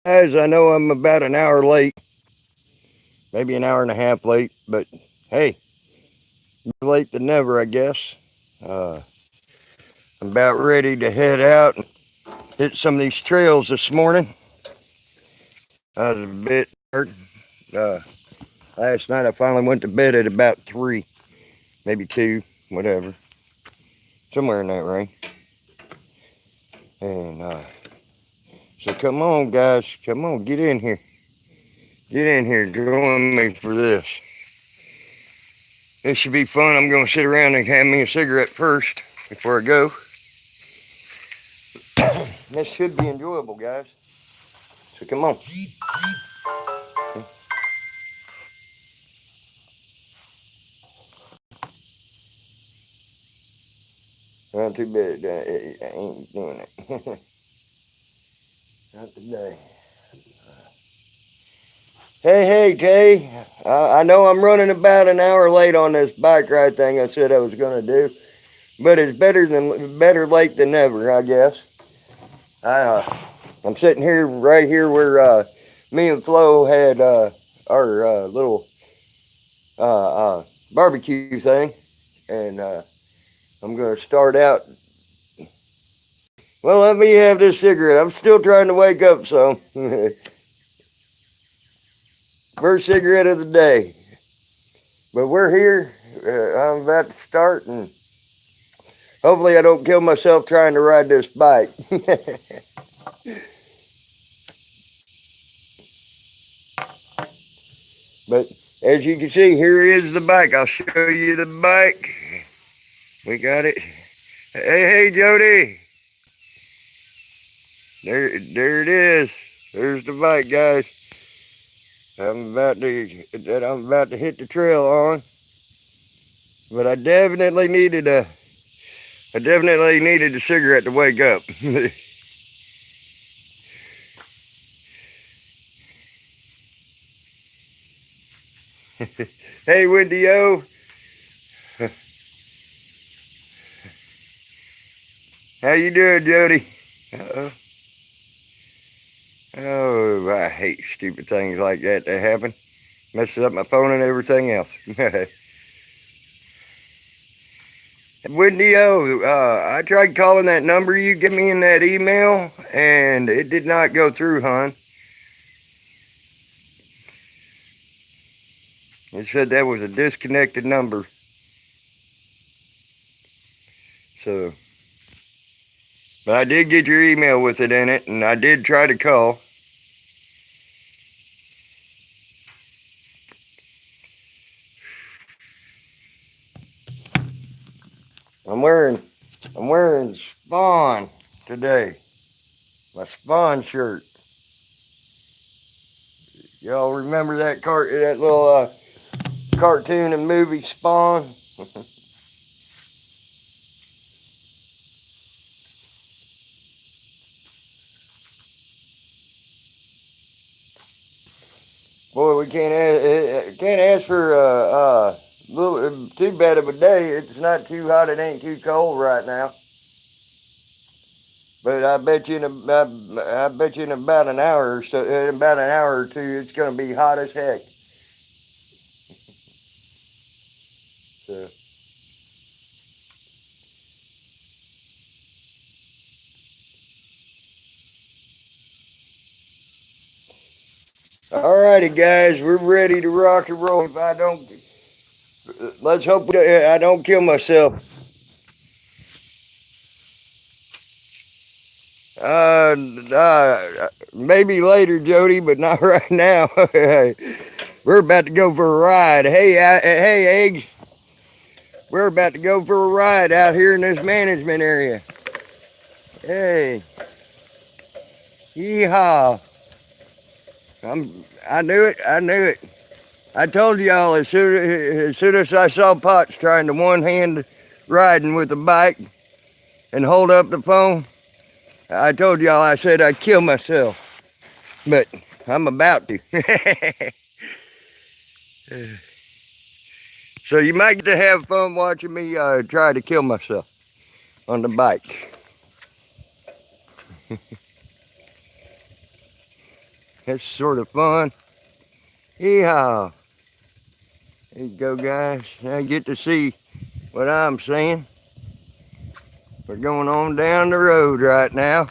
Guys, I know I'm about an hour late, maybe an hour and a half late, but hey, better late than never, I guess. Uh, I'm about ready to head out and hit some of these trails this morning. I was a bit tired. Uh, Last night I finally went to bed at about 3, maybe 2, whatever, somewhere in that range. And so come on, guys, come on, get in here. Get in here, join me for this. This should be fun. I'm going to sit around and have me a cigarette first before I go. This should be enjoyable, guys. So come on. Not too bad. I ain't doing it. Not today. Hey, Jay. I know I'm running about an hour late on this bike ride thing I said I was going to do, but it's better late than never, I guess. I'm sitting here right here where me and Flo had our little barbecue thing, and I'm going to start out. Well, let me have this cigarette. I'm still trying to wake up, so first cigarette of the day. But we're here. I'm about to start, and hopefully I don't kill myself trying to ride this bike. But as you can see, here is the bike. I'll show you the bike. We got it. Hey, Jody. There it is. There's the bike, guys. I'm about to hit the trail on. But I definitely needed a cigarette to wake up. Hey, Wendy O. How you doing, Jody? Uh-oh. Oh, I hate stupid things like that happen. Messes up my phone and everything else. Wendy O, I tried calling that number you gave me in that email, and it did not go through, hon. It said that was a disconnected number. So, but I did get your email with it in it, and I did try to call. I'm wearing Spawn today. My Spawn shirt. Y'all remember that little cartoon and movie Spawn? Boy, we can't ask for little too bad of a day. It's not too hot. It ain't too cold right now. But I bet you in about an hour or so, in about an hour or two, it's gonna be hot as heck. So, alrighty, guys, we're ready to rock and roll. If I don't, let's hope I don't kill myself. Maybe later, Jody, but not right now. We're about to go for a ride. Hey, Eggs. We're about to go for a ride out here in this management area. Hey, yeehaw! I knew it. I knew it. I told y'all as soon as I saw Potts trying to one hand riding with a bike and hold up the phone, I told y'all I said I'd kill myself, but I'm about to. So you might get to have fun watching me try to kill myself on the bike. It's sort of fun. Yeehaw. There you go, guys. Now you get to see what I'm seeing. We're going on down the road right now.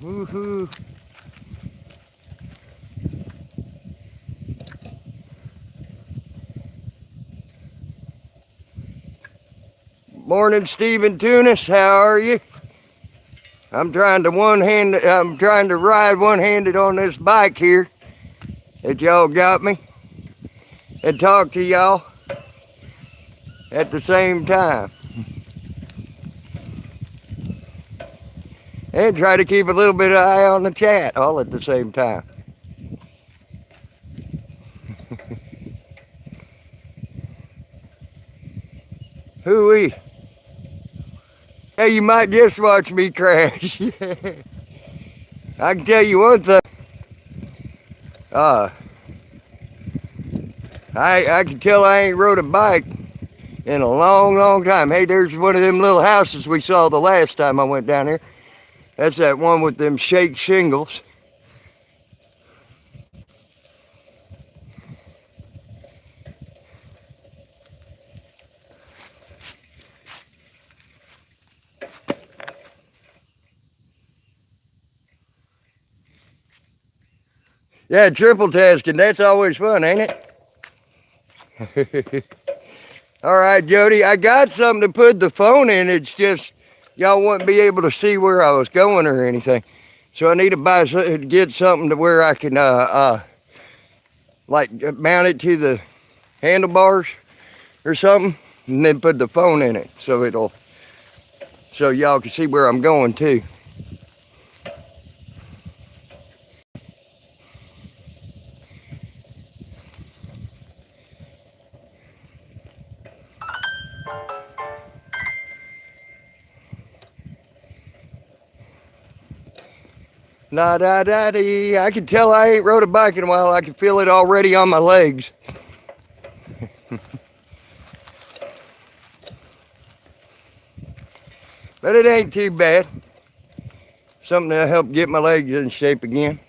Woohoo. Morning, Stephen Tunis. How are you? I'm trying to ride one-handed on this bike here that y'all got me and talk to y'all at the same time. And try to keep a little bit of eye on the chat all at the same time. Hooey. Hey, you might just watch me crash. I can tell you one thing. I can tell I ain't rode a bike in a long, long time. Hey, there's one of them little houses we saw the last time I went down there. That's that one with them shake shingles. Yeah, triple tasking, that's always fun, ain't it? All right, Jody, I got something to put the phone in. It's just y'all wouldn't be able to see where I was going or anything. So I need to get something to where I can like mount it to the handlebars or something, and then put the phone in it so y'all can see where I'm going too. Na-da-da-dee. I can tell I ain't rode a bike in a while. I can feel it already on my legs. But it ain't too bad. Something to help get my legs in shape again.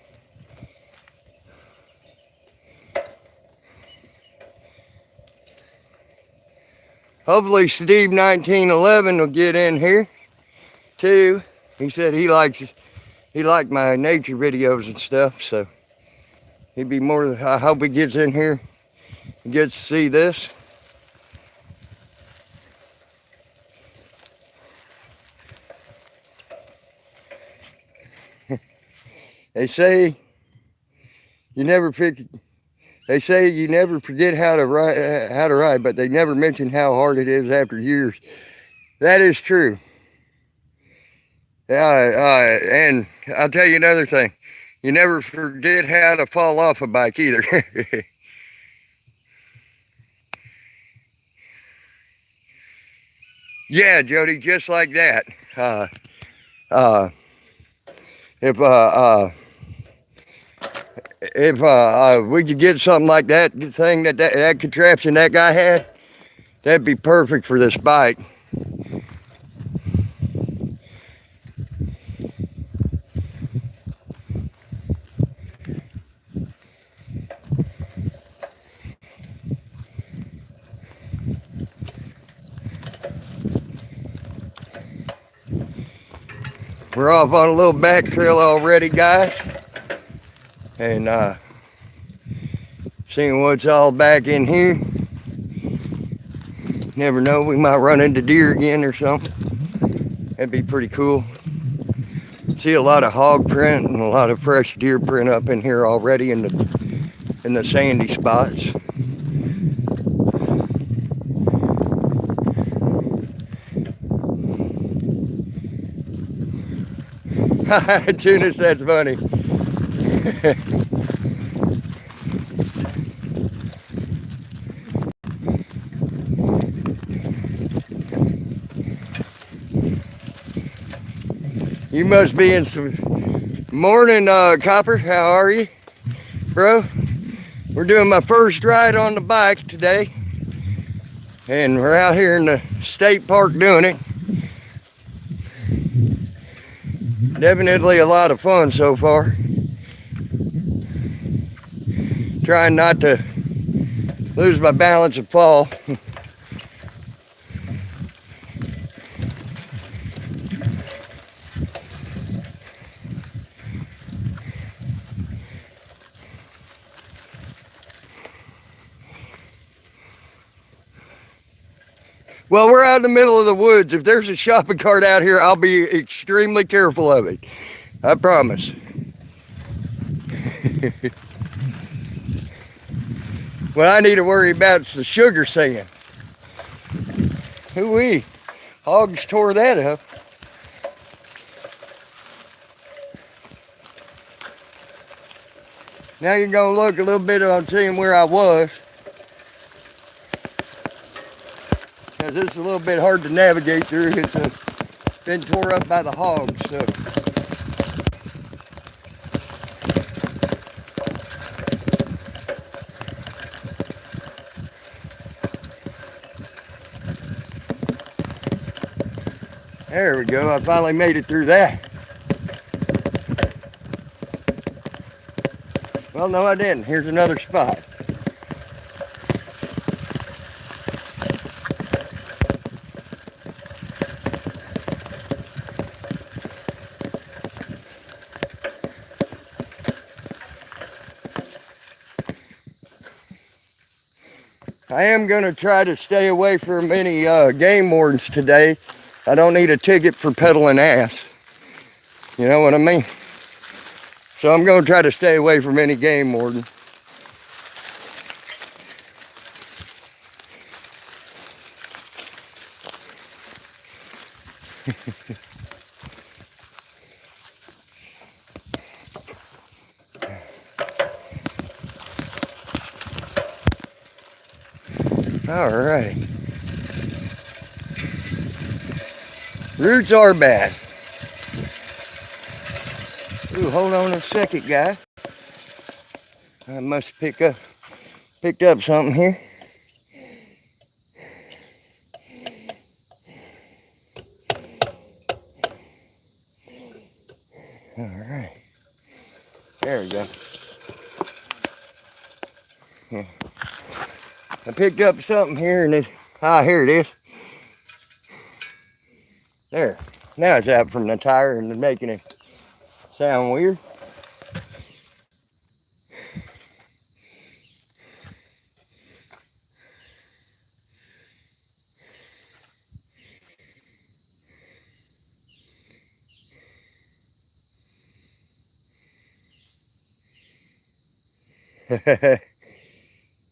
Hopefully Steve 1911 will get in here too. He said he liked my nature videos and stuff, so he'd be I hope he gets in here and gets to see this. They say you never forget how to ride, but they never mention how hard it is after years. That is true. And I'll tell you another thing. You never forget how to fall off a bike either. Yeah, Jody, just like that. If we could get something like that thing that contraption that guy had, that'd be perfect for this bike. We're off on a little back trail already, guys. And seeing what's all back in here. Never know, we might run into deer again or something. That'd be pretty cool. See a lot of hog print and a lot of fresh deer print up in here already in the sandy spots. Tunis, that's funny. You must be in some morning, Copper. How are you, bro? We're doing my first ride on the bike today, and we're out here in the state park doing it. Definitely a lot of fun so far. Trying not to lose my balance and fall. Well, we're out in the middle of the woods. If there's a shopping cart out here, I'll be extremely careful of it. I promise. What I need to worry about is the sugar sand. Hoo-wee. Hogs tore that up. Now you're going to look a little bit on seeing where I was. Because it's a little bit hard to navigate through. It's been tore up by the hogs. So. There we go. I finally made it through that. Well, no, I didn't. Here's another spot. I am going to try to stay away from any game wardens today. I don't need a ticket for peddling ass. You know what I mean? So I'm going to try to stay away from any game warden. All right. Roots are bad. Ooh, hold on a second, guys. I must picked up something here. All right. There we go. Yeah. I picked up something here and here it is. There. Now it's out from the tire and making it sound weird.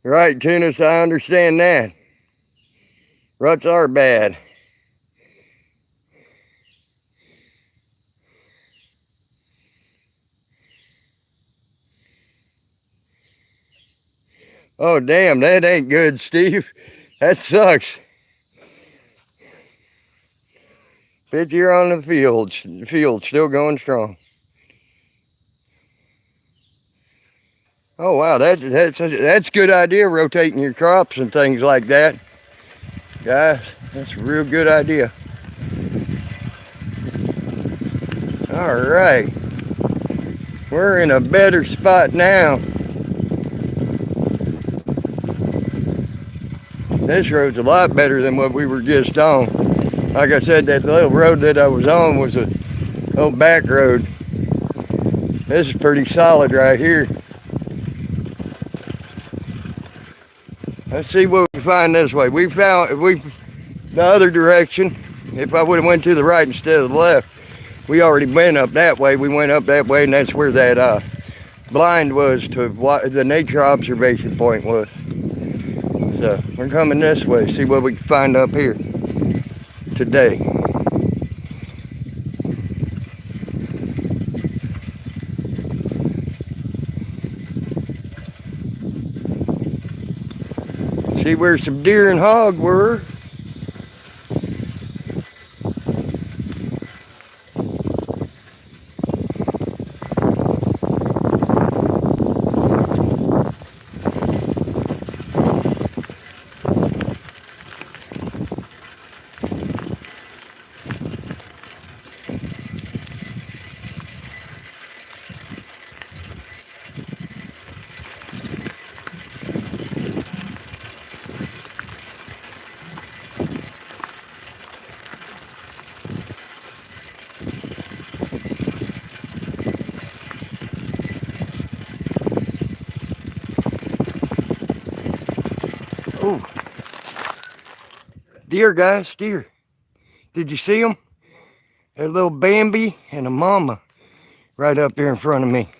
Right, Tunis, I understand that. Ruts are bad. Oh, damn, that ain't good, Steve. That sucks. Fifth year on the field, still going strong. Oh, wow, that's a good idea, rotating your crops and things like that. Guys, that's a real good idea. All right. We're in a better spot now. This road's a lot better than what we were just on. Like I said, that little road that I was on was a little back road. This is pretty solid right here. Let's see what we find this way. The other direction. If I would have went to the right instead of the left, we already went up that way. We went up that way, and that's where that blind was to what the nature observation point was. So we're coming this way, see what we can find up here today. See where some deer and hog were. Deer, guys, deer. Did you see them? A little Bambi and a mama right up there in front of me.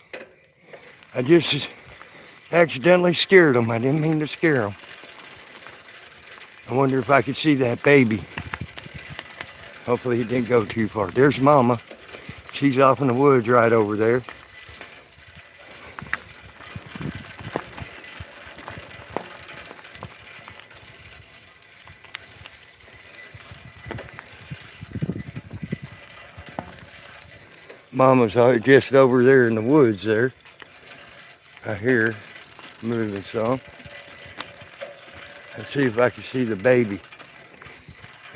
I just accidentally scared them. I didn't mean to scare them. I wonder if I could see that baby. Hopefully it didn't go too far. There's mama. She's off in the woods right over there. Mama's just over there in the woods there. I hear her moving some. Let's see if I can see the baby.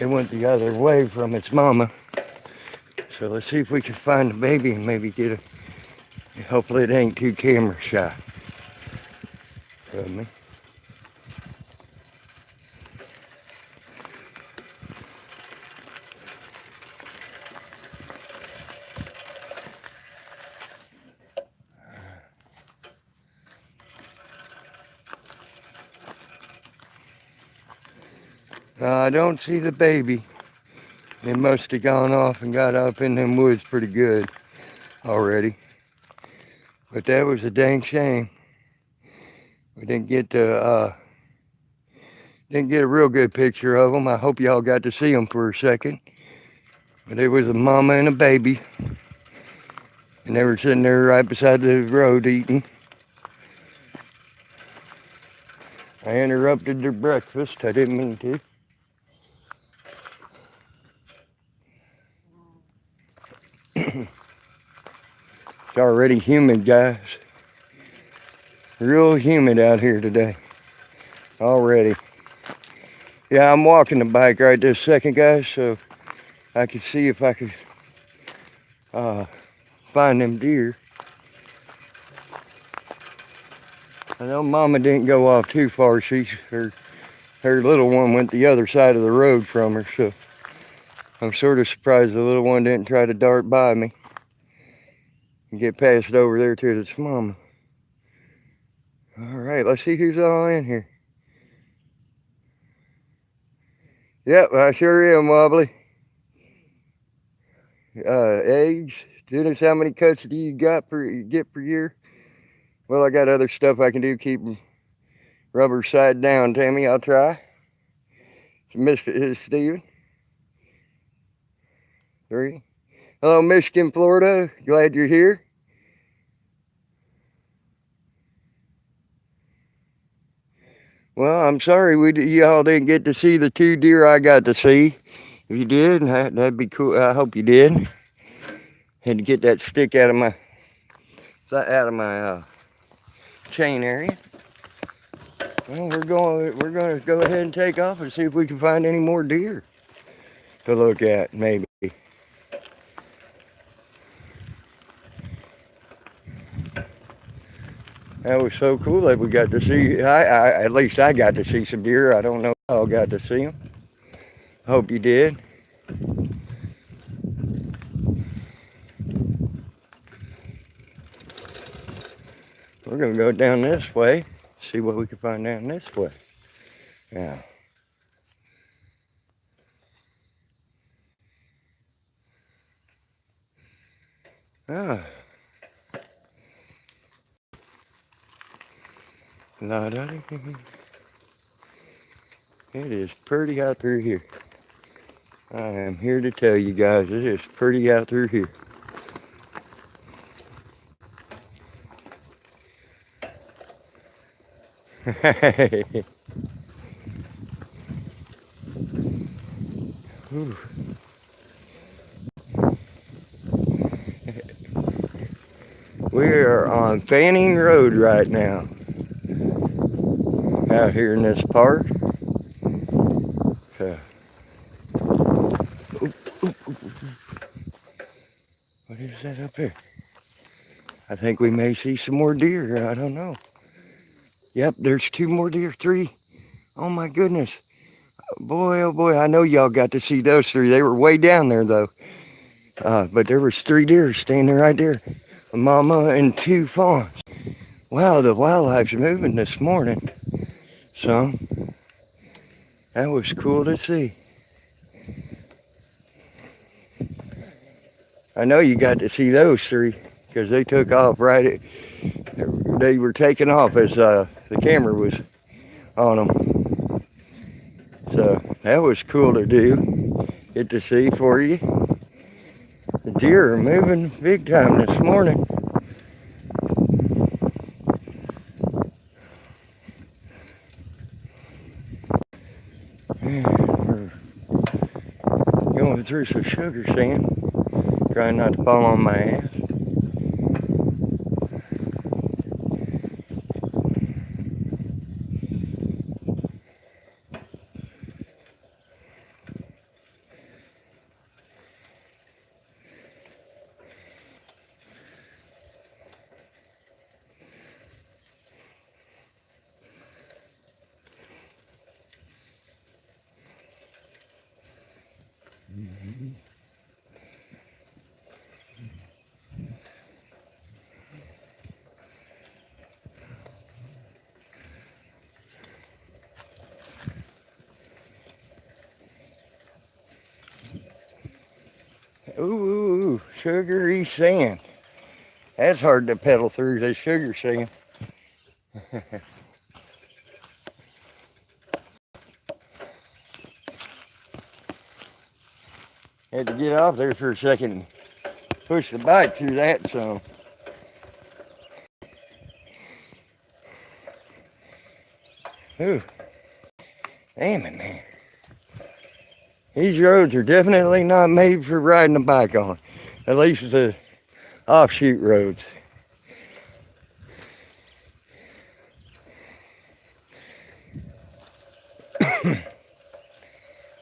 It went the other way from its mama. So let's see if we can find the baby and maybe get a, hopefully it ain't too camera shy. Feel me? I don't see the baby. It must have gone off and got up in them woods pretty good already. But that was a dang shame. We didn't get a real good picture of them. I hope y'all got to see them for a second. But it was a mama and a baby. And they were sitting there right beside the road eating. I interrupted their breakfast. I didn't mean to. It's already humid, guys. Real humid out here today. Already. Yeah, I'm walking the bike right this second, guys, so I could see if I could find them deer. I know Mama didn't go off too far. Her little one went the other side of the road from her, so I'm sort of surprised the little one didn't try to dart by me and get past over there to its mama. All right, let's see who's all in here. Yep, I sure am, Wobbly. Eggs. Dennis, how many cuts do you get per year? Well, I got other stuff I can do. Keep them rubber side down, Tammy. I'll try. Mr. Steven. 3. Hello, Michigan, Florida. Glad you're here. Well, I'm sorry y'all didn't get to see the 2 deer I got to see. If you did, that'd be cool. I hope you did. Had to get that stick out of my chain area. Well, we're going to go ahead and take off and see if we can find any more deer to look at, maybe. That was so cool that we got to see. At least I got to see some deer. I don't know if y'all got to see them. Hope you did. We're going to go down this way, see what we can find down this way. Yeah. Ah. It is pretty out through here. I am here to tell you guys, it is pretty out through here. We are on Fanning Road right now. Out here in this park. So, what is that up there? I think we may see some more deer. I don't know. Yep, there's 2 more deer. 3. Oh my goodness. Boy, oh boy, I know y'all got to see those 3. They were way down there though. But there was 3 deer standing right there. A mama and 2 fawns. Wow, the wildlife's moving this morning. So, that was cool to see. I know you got to see those three because they took off they were taking off as the camera was on them. So that was cool to do. Get to see for you. The deer are moving big time this morning. We're going through some sugar sand, trying not to fall on my ass. Ooh, sugary sand. That's hard to pedal through, the sugar sand. Had to get off there for a second and push the bike through that some. Ooh, damn it, man. These roads are definitely not made for riding a bike on. At least the offshoot roads.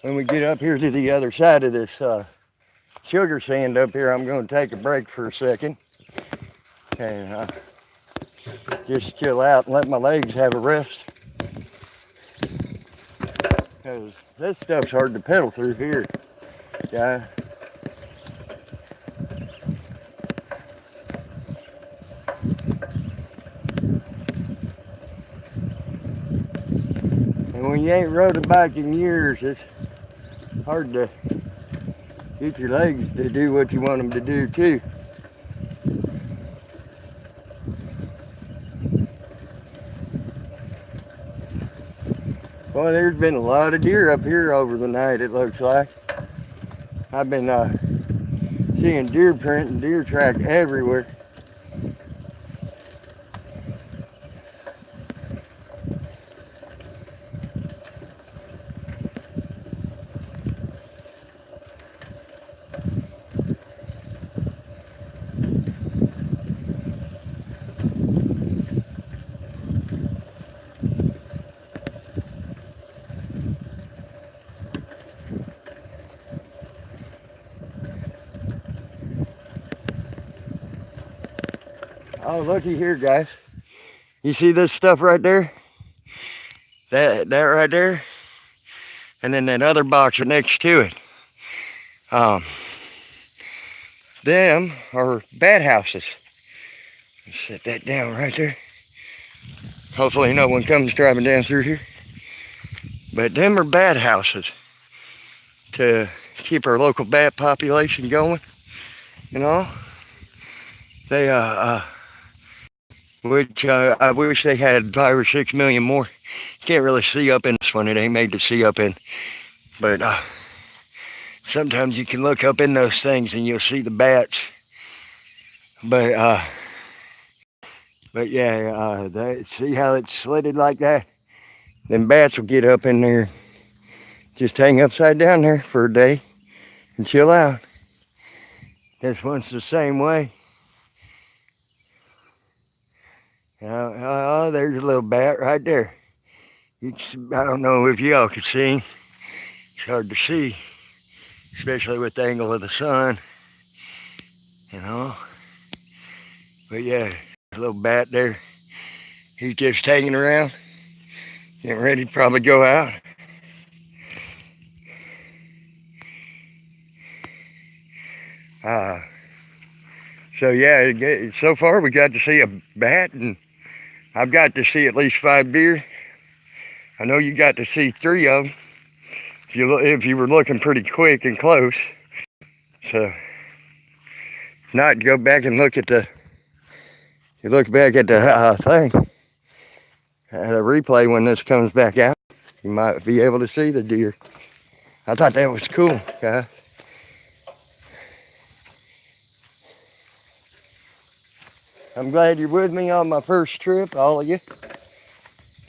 When we get up here to the other side of this sugar sand up here, I'm going to take a break for a second and just chill out and let my legs have a rest. Because this stuff's hard to pedal through here, guys. And when you ain't rode a bike in years, it's hard to get your legs to do what you want them to do too. Well, there's been a lot of deer up here over the night, it looks like. I've been seeing deer print and deer track everywhere. Oh, looky here, guys. You see this stuff right there? That right there? And then that other box next to it. Them are bat houses. Set that down right there. Hopefully no one comes driving down through here. But them are bat houses to keep our local bat population going. You know? They which I wish they had 5 or 6 million more. Can't really see up in this one. It ain't made to see up in. But sometimes you can look up in those things and you'll see the bats. But yeah, see how it's slitted like that? Them bats will get up in there, just hang upside down there for a day and chill out. This one's the same way. Oh, there's a little bat right there. I don't know if y'all can see him. It's hard to see, especially with the angle of the sun, you know. But yeah, a little bat there. He's just hanging around, getting ready to probably go out. So yeah, so far we got to see a bat, and I've got to see at least 5 deer. I know you got to see 3 of them if you were looking pretty quick and close. So not, go back and look at the, you look back at the thing, the replay when this comes back out, you might be able to see the deer. I thought that was cool, guys. I'm glad you're with me on my first trip, all of you.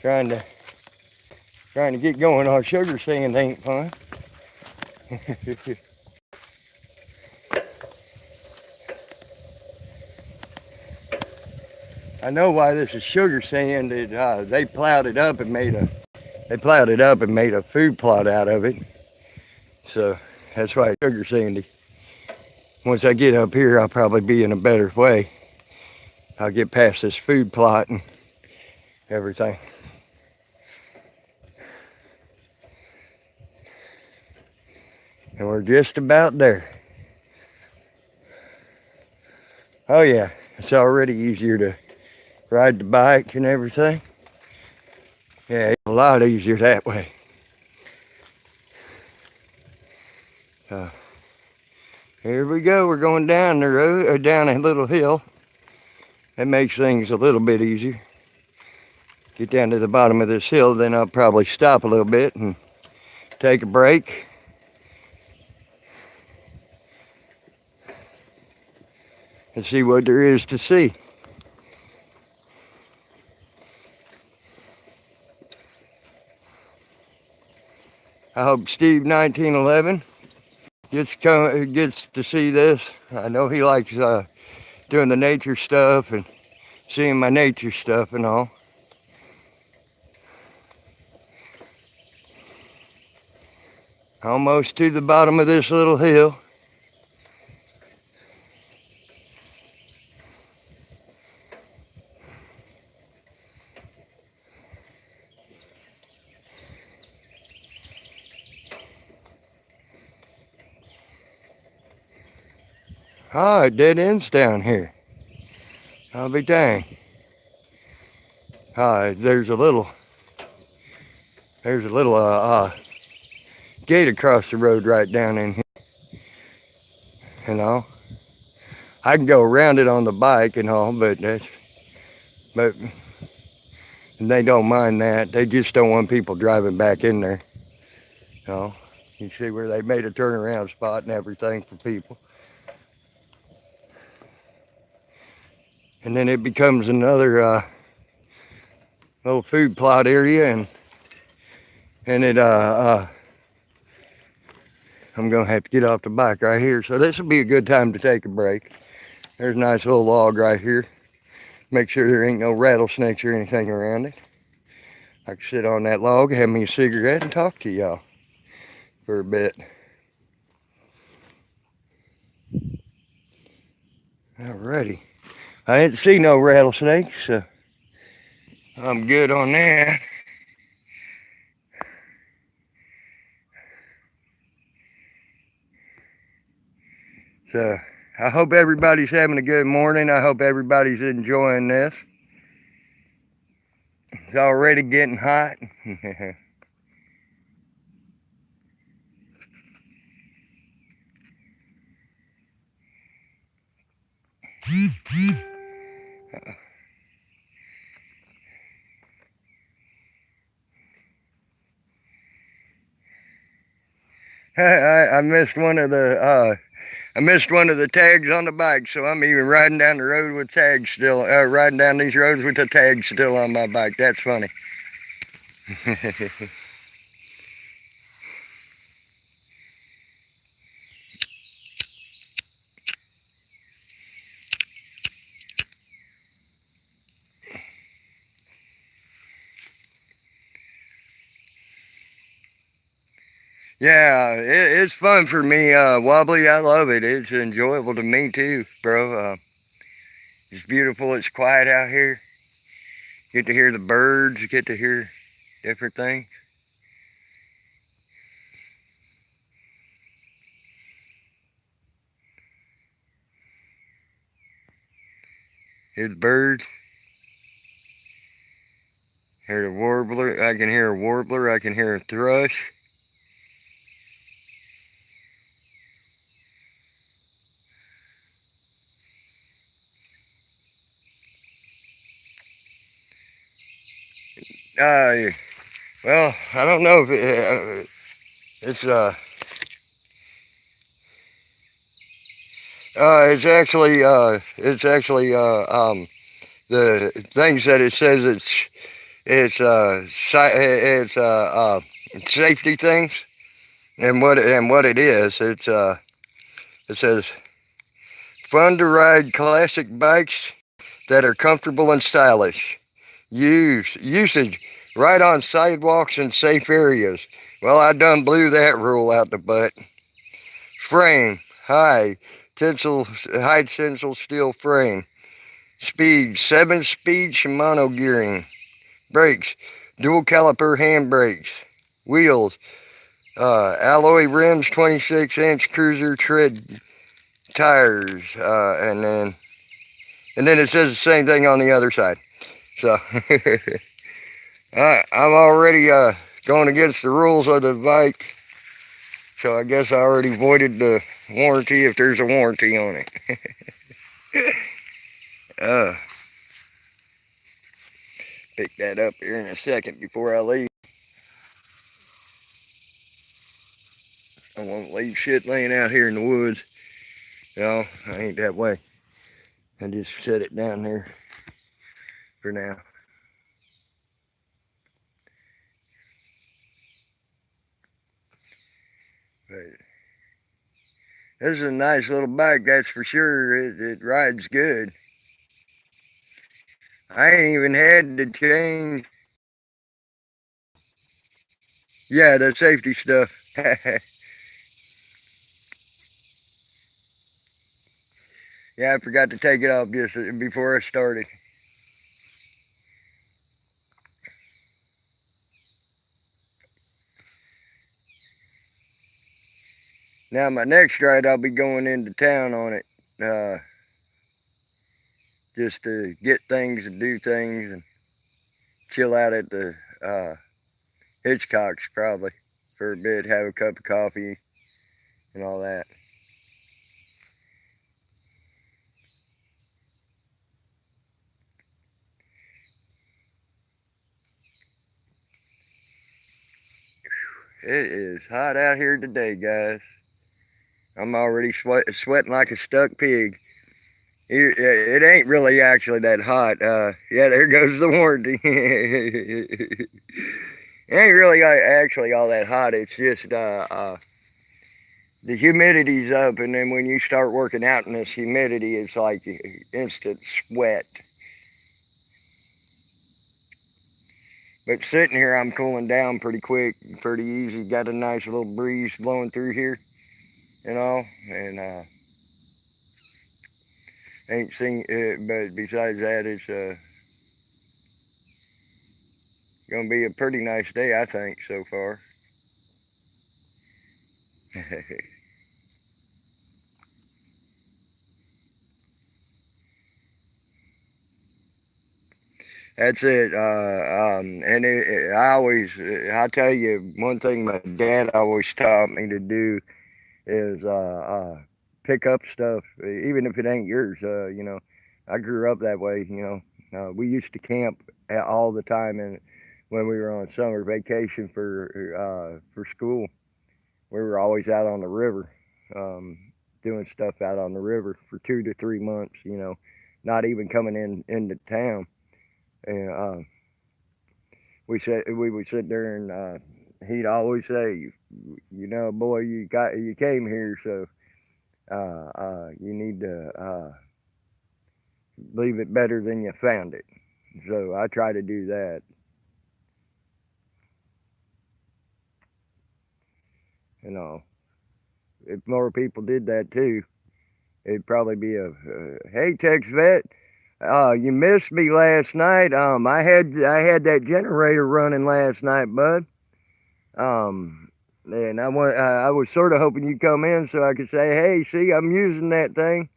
Trying to get going on sugar sand ain't fun. I know why this is sugar sand. They plowed it up and made a food plot out of it. So that's why it's sugar sandy. Once I get up here, I'll probably be in a better way. I'll get past this food plot and everything. And we're just about there. Oh yeah, it's already easier to ride the bike and everything. Yeah, it's a lot easier that way. Here we go. We're going down the road, or down a little hill. That makes things a little bit easier. Get down to the bottom of this hill, then I'll probably stop a little bit and take a break. And see what there is to see. I hope Steve 1911 gets to see this. I know he likes doing the nature stuff and seeing my nature stuff and all. Almost to the bottom of this little hill. Ah, dead ends down here. I'll be dang. There's a little gate across the road right down in here. You know, I can go around it on the bike and all, but they don't mind that. They just don't want people driving back in there. You know, you see where they made a turnaround spot and everything for people. And then it becomes another little food plot area, and I'm gonna have to get off the bike right here. So this will be a good time to take a break. There's a nice little log right here. Make sure there ain't no rattlesnakes or anything around it. I can sit on that log, have me a cigarette, and talk to y'all for a bit. Alrighty. I didn't see no rattlesnakes, so I'm good on that. So I hope everybody's having a good morning. I hope everybody's enjoying this. It's already getting hot. I missed one of the tags on the bike, so I'm even riding down the road with tags still, riding down these roads with the tags still on my bike. That's funny. Yeah, it's fun for me. Wobbly, I love it. It's enjoyable to me too, bro. It's beautiful. It's quiet out here. Get to hear the birds. Get to hear different things. Hear the birds. Hear the warbler. I can hear a warbler. I can hear a thrush. Well, I don't know if it's it's actually the things that it says it's safety things, and what it is, it says fun to ride classic bikes that are comfortable and stylish. Usage right on sidewalks and safe areas. Well, I done blew that rule out the butt. Frame high tensile steel frame. Speed 7-speed Shimano gearing. Brakes dual caliper handbrakes. Wheels alloy rims, 26-inch cruiser tread tires, and then it says the same thing on the other side. So I'm already going against the rules of the bike. So I guess I already voided the warranty if there's a warranty on it. uh, Pick that up here in a second before I leave. I won't leave shit laying out here in the woods. No, I ain't that way. I just set it down there for now. But this is a nice little bike, that's for sure. It rides good. I ain't even had to change. Yeah, the safety stuff. Yeah, I forgot to take it off just before I started. Now my next ride, I'll be going into town on it, just to get things and do things and chill out at the Hitchcock's probably for a bit, have a cup of coffee and all that. It is hot out here today, guys. I'm already sweating like a stuck pig. It ain't really actually that hot. Yeah, there goes the warranty. It ain't really actually all that hot. It's just the humidity's up, and then when you start working out in this humidity, it's like instant sweat. But sitting here, I'm cooling down pretty quick, pretty easy. Got a nice little breeze blowing through here, and ain't seen it. But besides that, it's gonna be a pretty nice day, I think, so far. That's it. I tell you, one thing my dad always taught me to do is pick up stuff, even if it ain't yours. I grew up that way. We used to camp all the time, and when we were on summer vacation for school, we were always out on the river, um, doing stuff out on the river for 2 to 3 months. Not even coming into town, and we would sit there and he'd always say, boy, you came here, so you need to leave it better than you found it. So I try to do that. You know, if more people did that too, it'd probably be hey, Tex Vet, you missed me last night. I had that generator running last night, bud. And I was sort of hoping you'd come in so I could say, hey, see, I'm using that thing.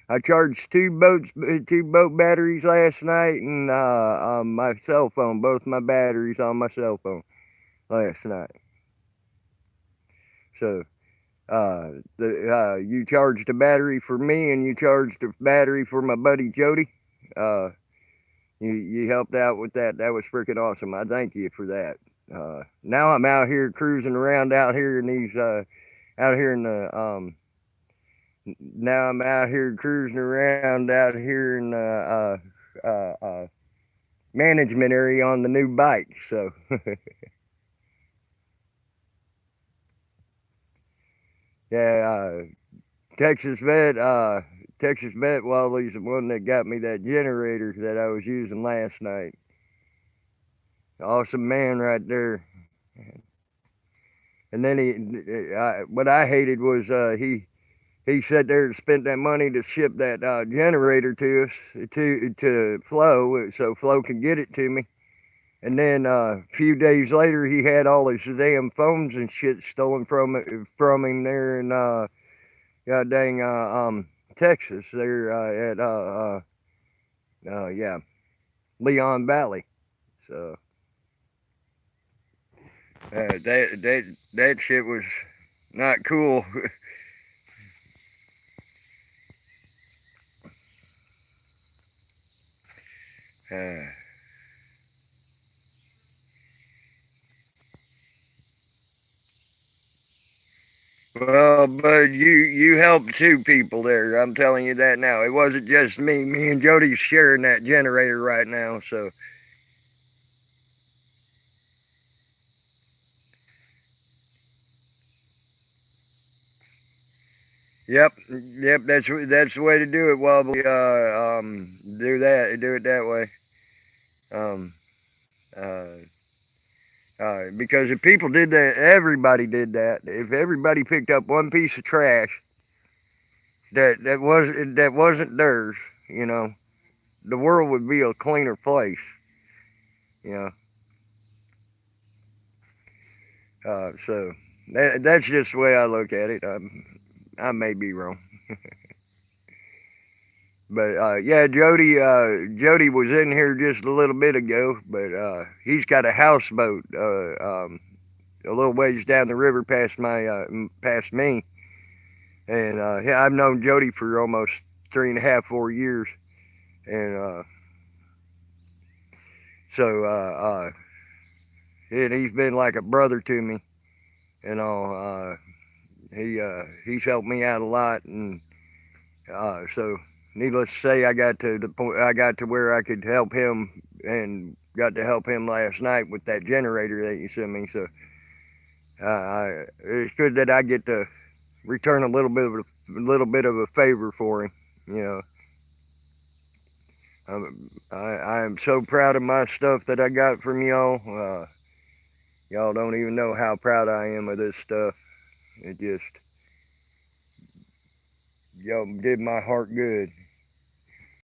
I charged two boat batteries last night, and my cell phone, both my batteries on my cell phone last night. So you charged a battery for me, and you charged a battery for my buddy Jody. Uh, You helped out with that. That was freaking awesome. I thank you for that. Now I'm out here cruising around out here in these out here in the now I'm out here cruising around out here in the management area on the new bike. So yeah, Texas Vet Wally's the one that got me that generator that I was using last night. Awesome man right there. And then what I hated was he sat there and spent that money to ship that generator to us to Flo, so Flo could get it to me. And then a few days later, he had all his damn phones and shit stolen from him there in god dang Texas there yeah, Leon Valley. So that shit was not cool. uh, well, but you helped two people there. I'm telling you that now. It wasn't just me. Me and Jody's sharing that generator right now. So yep. That's the way to do it, Wobbly. Do it that way. Um, uh, because if people did that, everybody did that. If everybody picked up one piece of trash that wasn't theirs, you know, the world would be a cleaner place. You know, so that's just the way I look at it. I may be wrong. But yeah, Jody was in here just a little bit ago, but he's got a houseboat a little ways down the river past me, and yeah, I've known Jody for almost 3.5, 4 years, and so and he's been like a brother to me, and all. He's helped me out a lot, and so needless to say, I got to where I could help him, and got to help him last night with that generator that you sent me. So it's good that I get to return a little bit of a favor for him. You know, I am so proud of my stuff that I got from y'all. Y'all don't even know how proud I am of this stuff. It just y'all did my heart good.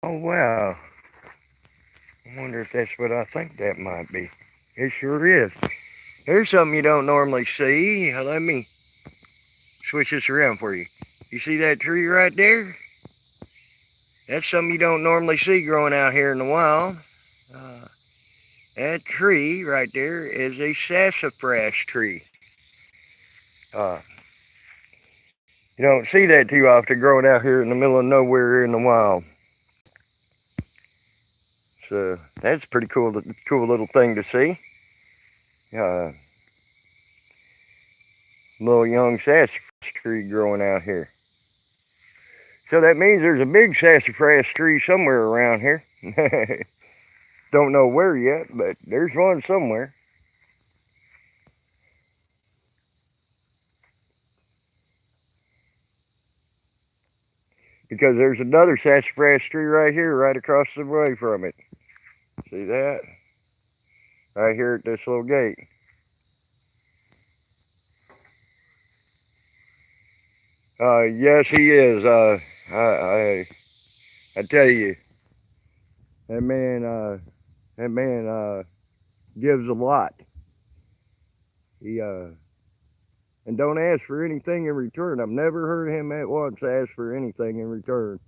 Oh wow. I wonder if that's what I think that might be. It sure is. Here's something you don't normally see. Let me switch this around for you. You see that tree right there? That's something you don't normally see growing out here in the wild. Uh, that tree right there is a sassafras tree. Uh, you don't see that too often growing out here in the middle of nowhere in the wild. So that's a pretty cool little thing to see. Uh, Little young sassafras tree growing out here. So that means there's a big sassafras tree somewhere around here. Don't know where yet, but there's one somewhere. Because there's another sassafras tree right here, right across the way from it. See that? Right here at this little gate. Yes, he is. I tell you, that man gives a lot. He and don't ask for anything in return. I've never heard him at once ask for anything in return.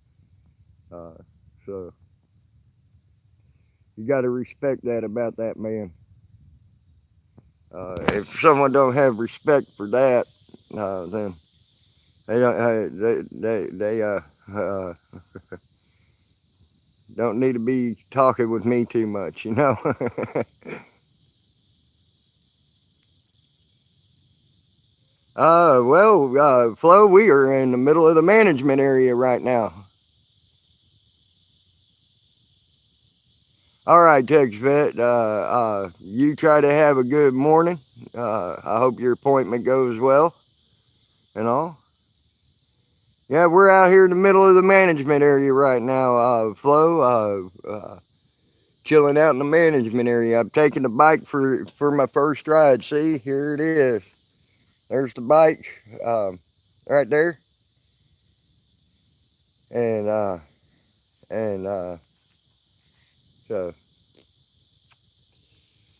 Uh, so you got to respect that about that man. If someone don't have respect for that, then they don't. They uh, don't need to be talking with me too much, you know. Flo, we are in the middle of the management area right now. All right, Texas Vet, you try to have a good morning. I hope your appointment goes well and all. Yeah, we're out here in the middle of the management area right now, Flo. Chilling out in the management area. I'm taking the bike for my first ride. See, here it is. There's the bike, right there, and and so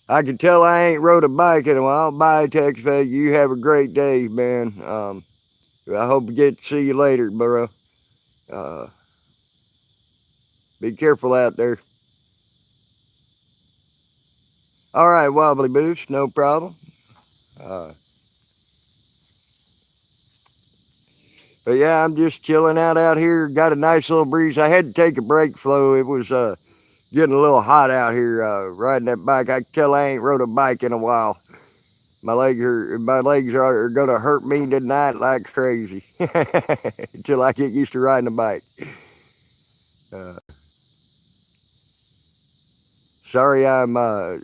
I can tell I ain't rode a bike in a while. Bye, Texas. You have a great day, man. I hope we get to see you later, bro. Uh, be careful out there. All right, Wobbly Boost, no problem. Uh, but yeah, I'm just chilling out here. Got a nice little breeze. I had to take a break, Flo. It was getting a little hot out here riding that bike. I can tell I ain't rode a bike in a while. My legs are gonna hurt me tonight like crazy until I get used to riding a bike. Uh, Sorry, I'm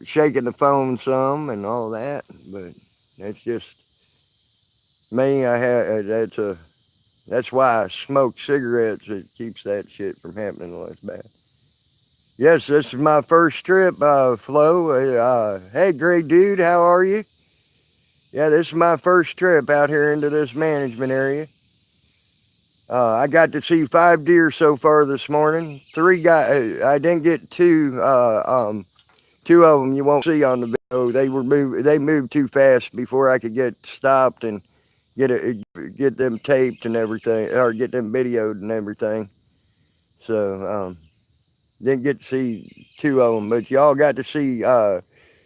shaking the phone some and all that, but that's just me. That's why I smoke cigarettes. It keeps that shit from happening less bad. Yes, this is my first trip, Flo. Hey, great dude, how are you? Yeah, this is my first trip out here into this management area. I got to see 5 deer so far this morning. I didn't get two. Two of them you won't see on the video. They moved too fast before I could get stopped and get them taped and everything, or get them videoed and everything. So didn't get to see two of them, but y'all got to see.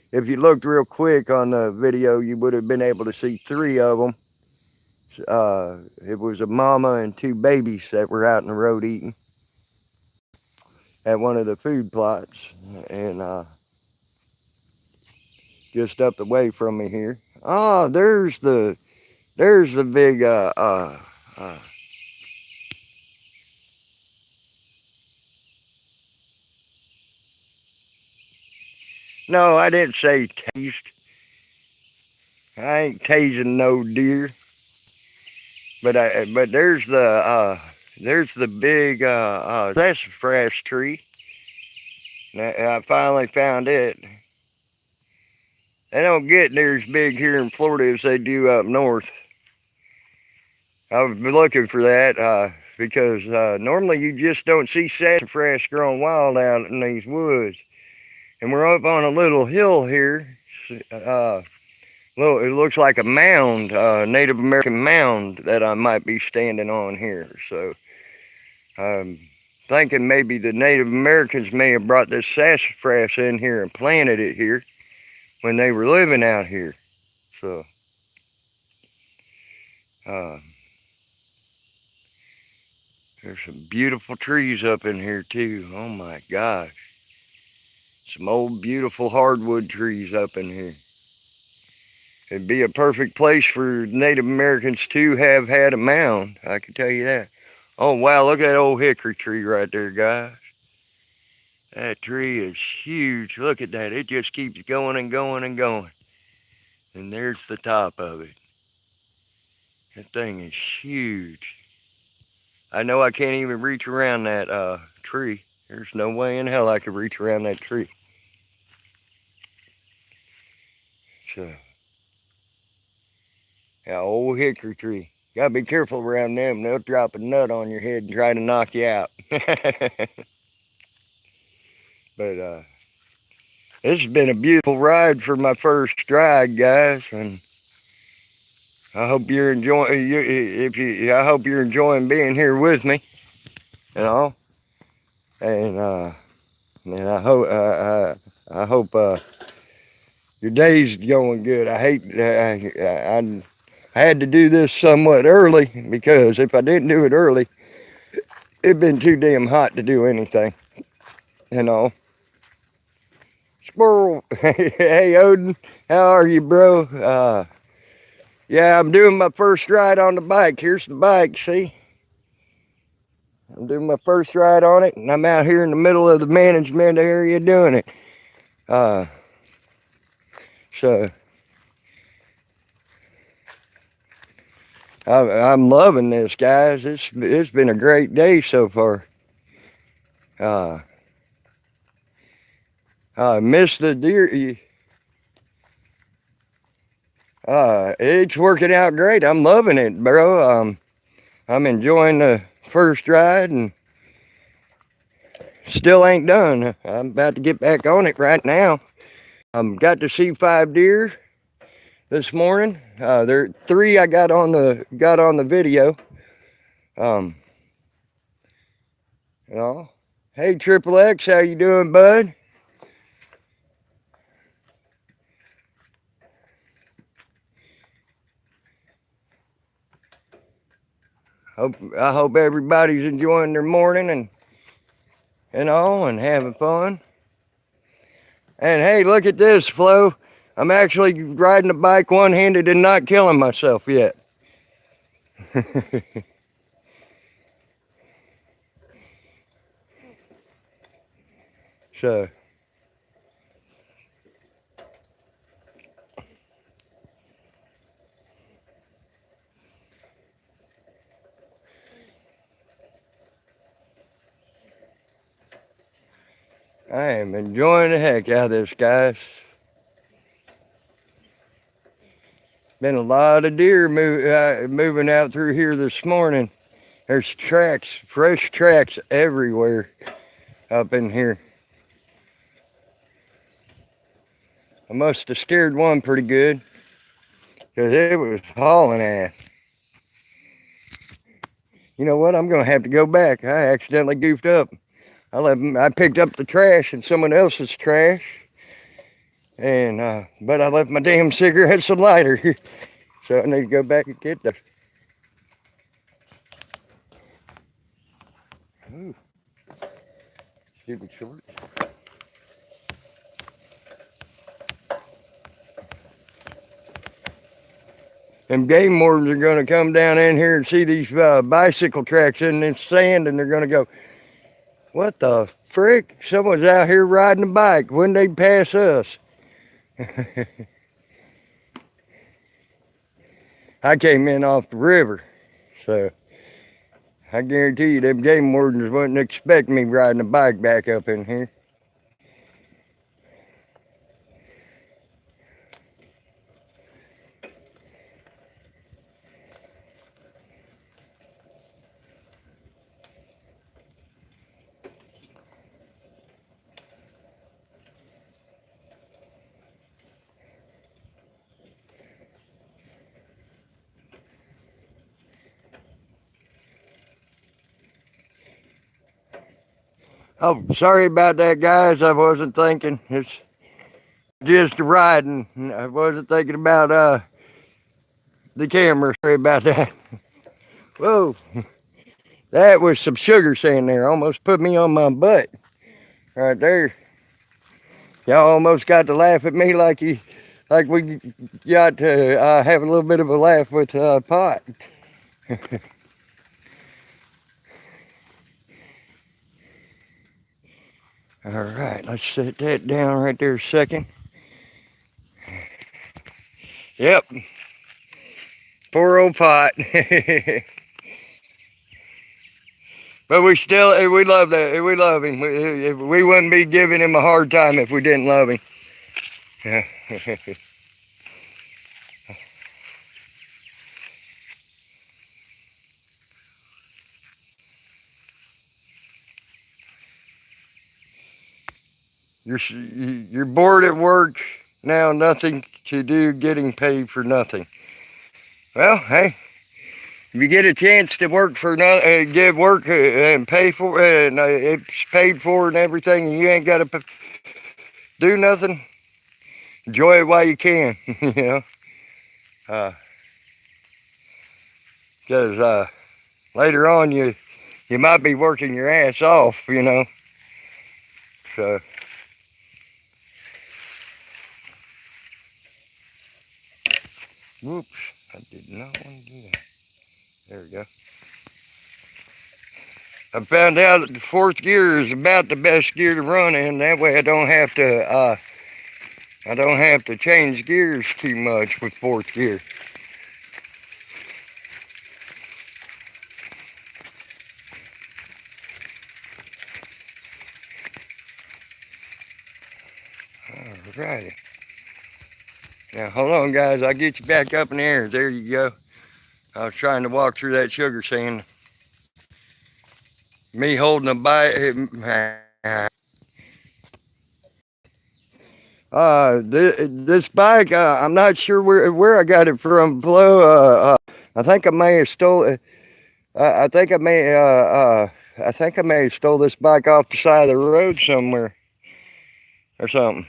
If you looked real quick on the video, you would have been able to see three of them. It was a mama and two babies that were out in the road eating at one of the food plots, and just up the way from me here. Oh, there's the big no, I didn't say taste. I ain't tasing no deer. But there's the big sassafras tree. I finally found it. They don't get near as big here in Florida as they do up north. I've been looking for that because normally you just don't see sassafras growing wild out in these woods. And we're up on a little hill here. It looks like a mound, Native American mound that I might be standing on here. So I'm thinking maybe the Native Americans may have brought this sassafras in here and planted it here when they were living out here. So uh, there's some beautiful trees up in here too. Oh my gosh. Some old beautiful hardwood trees up in here. It'd be a perfect place for Native Americans to have had a mound, I can tell you that. Oh wow, look at that old hickory tree right there, guys. That tree is huge. Look at that. It just keeps going and going and going. And there's the top of it. That thing is huge. I know I can't even reach around that tree. There's no way in hell I could reach around that tree. So, yeah, old hickory tree. Gotta be careful around them. They'll drop a nut on your head and try to knock you out. But this has been a beautiful ride for my first ride, guys, and I hope you're enjoying. I hope you're enjoying being here with me, and all. And I hope your day's going good. I had to do this somewhat early because if I didn't do it early, it'd been too damn hot to do anything. you know. Squirrel. Hey, Odin, how are you, bro? Yeah, I'm doing my first ride on the bike. Here's the bike, see? I'm doing my first ride on it, and I'm out here in the middle of the management area doing it. Uh, so I'm loving this, guys. It's been a great day so far. I missed the deer. It's working out great. I'm loving it, bro. I'm enjoying the first ride and still ain't done. I'm about to get back on it right now. Got to see 5 deer this morning. There 3 I got on the video. Um, you know, hey Triple X, how you doing, bud? I hope everybody's enjoying their morning and having fun. And hey, look at this, Flo. I'm actually riding a bike one-handed and not killing myself yet. So I am enjoying the heck out of this, guys. Been a lot of deer moving out through here this morning. There's tracks, fresh tracks everywhere up in here. I must have scared one pretty good because it was hauling ass. You know what? I'm going to have to go back. I accidentally goofed up. I picked up the trash in someone else's trash. And, but I left my damn cigarettes and lighter. So I need to go back and get those. Ooh, stupid shorts. Them game wardens are going to come down in here and see these bicycle tracks in this sand, and they're going to go, what the frick? Someone's out here riding a bike. When they pass us? I came in off the river, so I guarantee you them game wardens wouldn't expect me riding a bike back up in here. Oh, sorry about that, guys. I wasn't thinking. It's just riding. I wasn't thinking about the camera. Sorry about that. Whoa, that was some sugar sand there. Almost put me on my butt right there. Y'all almost got to laugh at me like we got to have a little bit of a laugh with Pot. All right, let's set that down right there a second. Yep, poor old Pot. But we love that. We love him. We wouldn't be giving him a hard time if we didn't love him. You're bored at work now, nothing to do, getting paid for nothing. Well, hey, if you get a chance to work for give work and pay for it, and it's paid for and everything, and you ain't got to do nothing, enjoy it while you can, you know. Because later on you might be working your ass off, you know. So whoops, I did not want to do that. There we go. I found out that the fourth gear is about the best gear to run in. That way I don't have to change gears too much with fourth gear. Alrighty. Now hold on guys, I'll get you back up in the air. There you go. I was trying to walk through that sugar sand. Me holding a bike. This bike, I'm not sure where I got it from, Flo. I think I may have stole it. I think I may have stole this bike off the side of the road somewhere or something.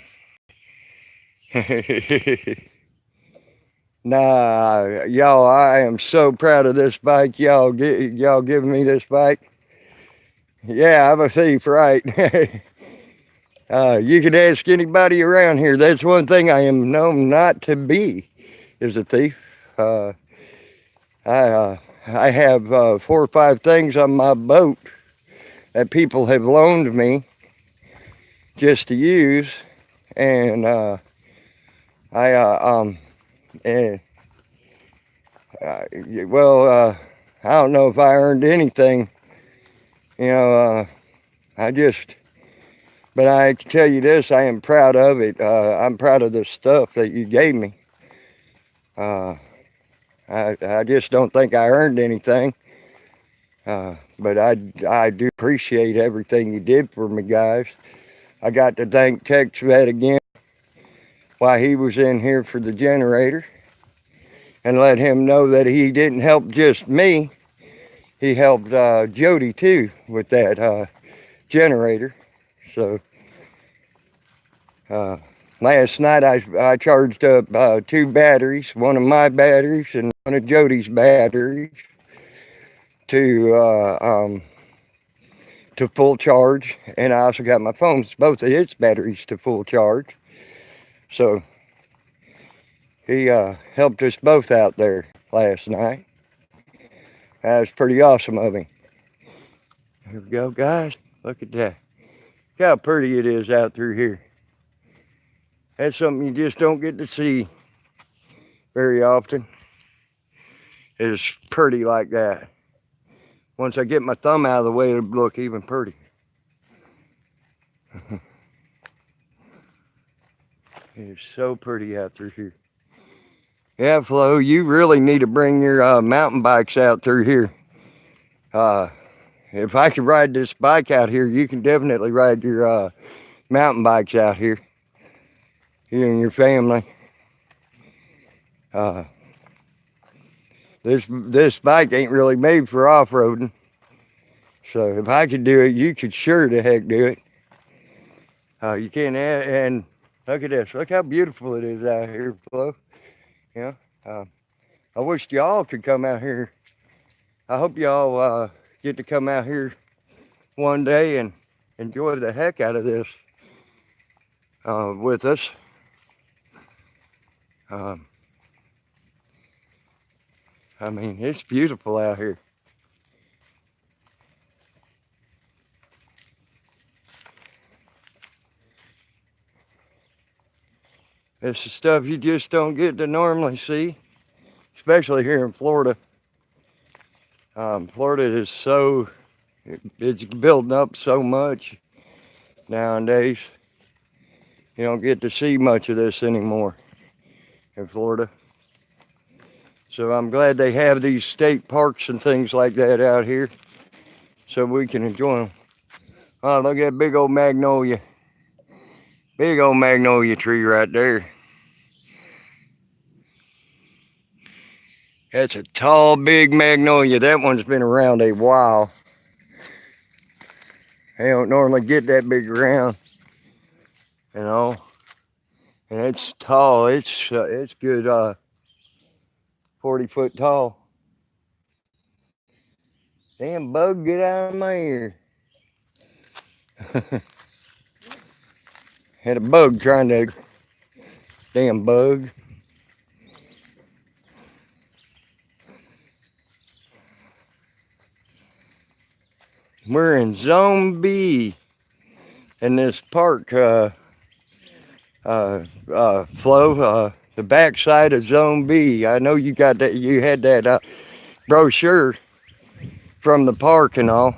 Nah, y'all, I am so proud of this bike. Y'all giving me this bike. Yeah, I'm a thief, right? You can ask anybody around here. That's one thing I am known not to be, is a thief. I have 4 or 5 things on my boat that people have loaned me just to use, and I don't know if I earned anything, but I can tell you this, I am proud of it. I'm proud of the stuff that you gave me. I just don't think I earned anything, but I do appreciate everything you did for me, guys. I got to thank Tex Vet again while he was in here for the generator, and let him know that he didn't help just me. He helped Jody too with that generator. So last night I charged up 2 batteries, one of my batteries and one of Jody's batteries, to full charge, and I also got my phones, both of his batteries, to full charge. So he helped us both out there last night. That was pretty awesome of him. Here we go, guys. Look at that. Look how pretty it is out through here. That's something you just don't get to see very often. It's pretty like that. Once I get my thumb out of the way, it'll look even prettier. It's so pretty out through here. Yeah, Flo, you really need to bring your mountain bikes out through here. If I could ride this bike out here, you can definitely ride your mountain bikes out here. You and your family. This bike ain't really made for off-roading. So if I could do it, you could sure the heck do it. You can, and look at this. Look how beautiful it is out here, Flo. Yeah. I wish y'all could come out here. I hope y'all get to come out here one day and enjoy the heck out of this with us. I mean, it's beautiful out here. It's the stuff you just don't get to normally see, especially here in Florida. Florida is it's building up so much nowadays. You don't get to see much of this anymore in Florida. So I'm glad they have these state parks and things like that out here so we can enjoy them. Oh, look at that big old magnolia. Big old magnolia tree right there. That's a tall, big magnolia. That one's been around a while. They don't normally get that big around, you know. And it's tall. It's good 40-foot tall. Damn bug, get out of my ear. Had a bug trying to, damn bug. We're in Zone B in this park, Flo, the backside of Zone B. I know you got that, you had that brochure from the park and all.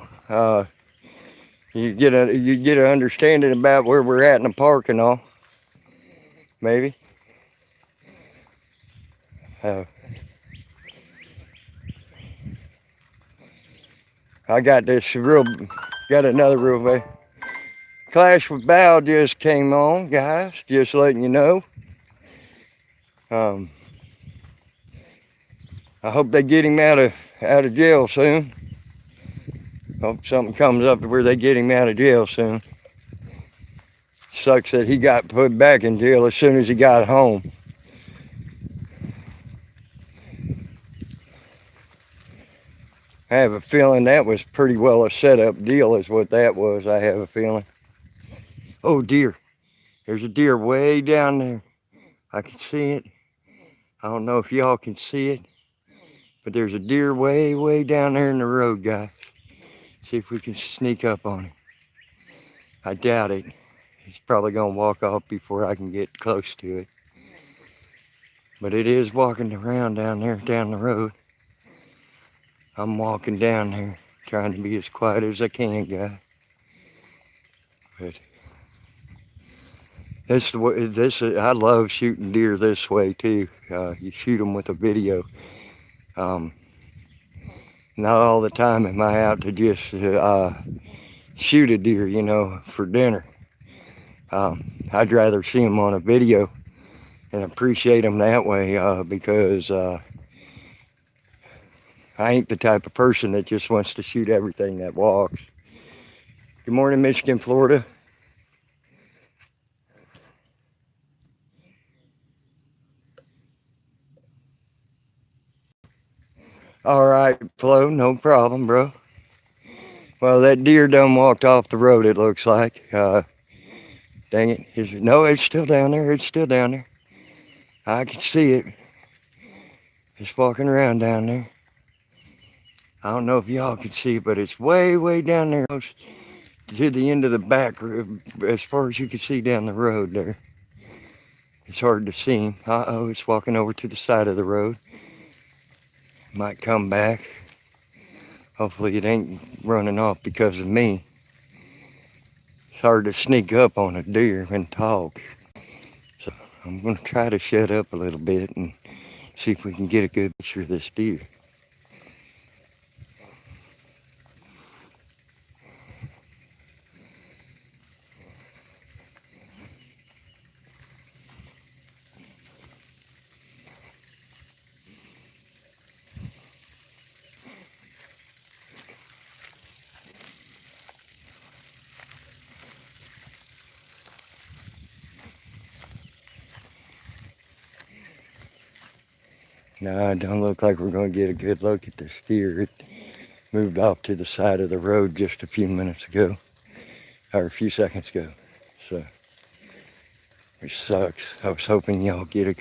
You get an understanding about where we're at in the park and all. Maybe. I got another real big. Clash with Bow just came on, guys. Just letting you know. I hope they get him out of jail soon. Hope something comes up to where they get him out of jail soon. Sucks that he got put back in jail as soon as he got home. I have a feeling that was pretty well a set-up deal is what that was, I have a feeling. Oh, deer. There's a deer way down there. I can see it. I don't know if y'all can see it, but there's a deer way, way down there in the road, guys. See if we can sneak up on him. I doubt it. He's probably gonna walk off before I can get close to it. But it is walking around down there, down the road. I'm walking down there, trying to be as quiet as I can, guys. But I love shooting deer this way too. You shoot them with a video. Not all the time am I out to just shoot a deer, you know, for dinner. I'd rather see them on a video and appreciate them that way because I ain't the type of person that just wants to shoot everything that walks. Good morning, Michigan, Florida. All right, Flo, no problem, bro. Well, that deer done walked off the road, it looks like. Dang it. No, it's still down there. It's still down there. I can see it. It's walking around down there. I don't know if y'all can see it, but it's way, way down there. To the end of the back, as far as you can see down the road there. It's hard to see him. Uh-oh, it's walking over to the side of the road. Might come back. Hopefully it ain't running off because of me. It's hard to sneak up on a deer and talk. So I'm going to try to shut up a little bit and see if we can get a good picture of this deer. No, it don't look like we're going to get a good look at this deer. It moved off to the side of the road just a few minutes ago, or a few seconds ago. So, which sucks. I was hoping y'all get to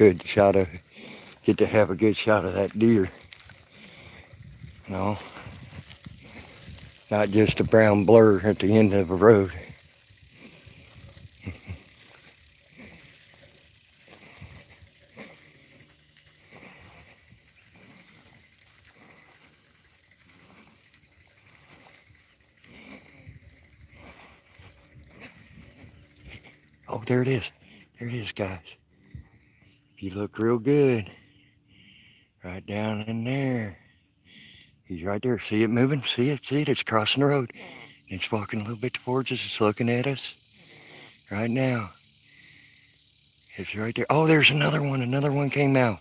have a good shot of that deer. No, not just a brown blur at the end of a road. Oh, there it is. There it is, guys. If you look real good, right down in there. He's right there. See it moving? See it? See it? It's crossing the road. It's walking a little bit towards us. It's looking at us right now. It's right there. Oh, there's another one. Another one came out.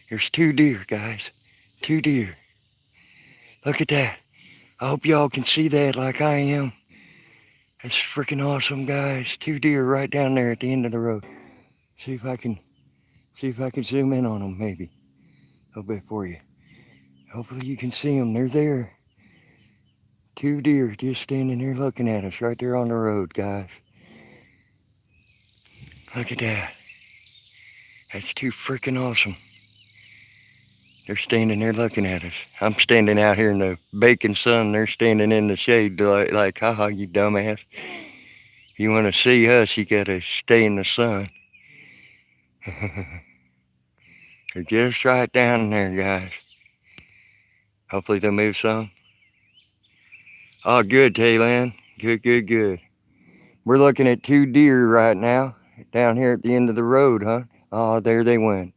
There's 2 deer, guys. 2 deer. Look at that. I hope y'all can see that like I am. That's freaking awesome, guys. 2 deer right down there at the end of the road. See if I can zoom in on them maybe a little bit for you. Hopefully you can see them. They're there. 2 deer just standing there looking at us right there on the road, guys. Look at that. That's too freaking awesome. They're standing there looking at us. I'm standing out here in the baking sun. They're standing in the shade like haha, you dumbass. If you want to see us, you got to stay in the sun. They're just right down there, guys. Hopefully they'll move some. Oh, good, Taylan. Good, good, good. We're looking at 2 deer right now down here at the end of the road, huh? Oh, there they went.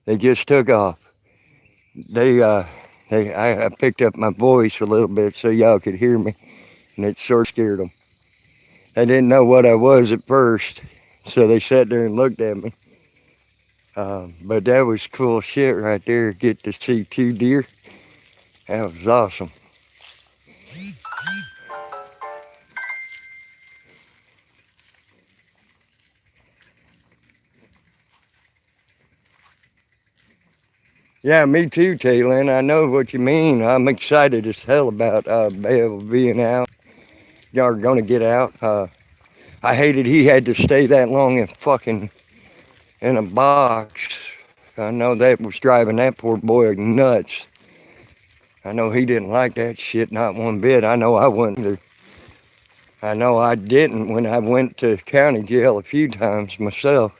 They just took off. I picked up my voice a little bit so y'all could hear me, and it sure scared them. They didn't know what I was at first, so they sat there and looked at me. But that was cool shit right there. Get to see 2 deer. That was awesome. Yeah, me too, Taylin. I know what you mean. I'm excited as hell about Bev being out. Y'all are gonna get out. I hated he had to stay that long in a box. I know that was driving that poor boy nuts. I know he didn't like that shit, not one bit. I know I wouldn't either. I know I didn't when I went to county jail a few times myself.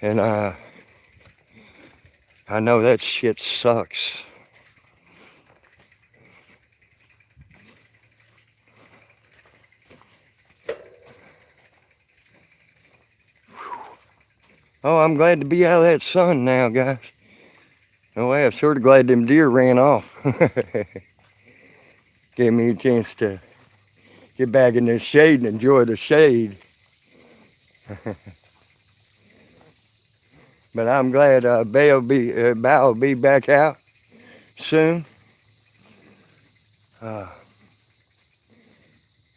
And I know that shit sucks. Oh, I'm glad to be out of that sun now, guys. Oh, I'm sort of glad them deer ran off. Gave me a chance to get back in this shade and enjoy the shade. But I'm glad Bow will be back out soon. There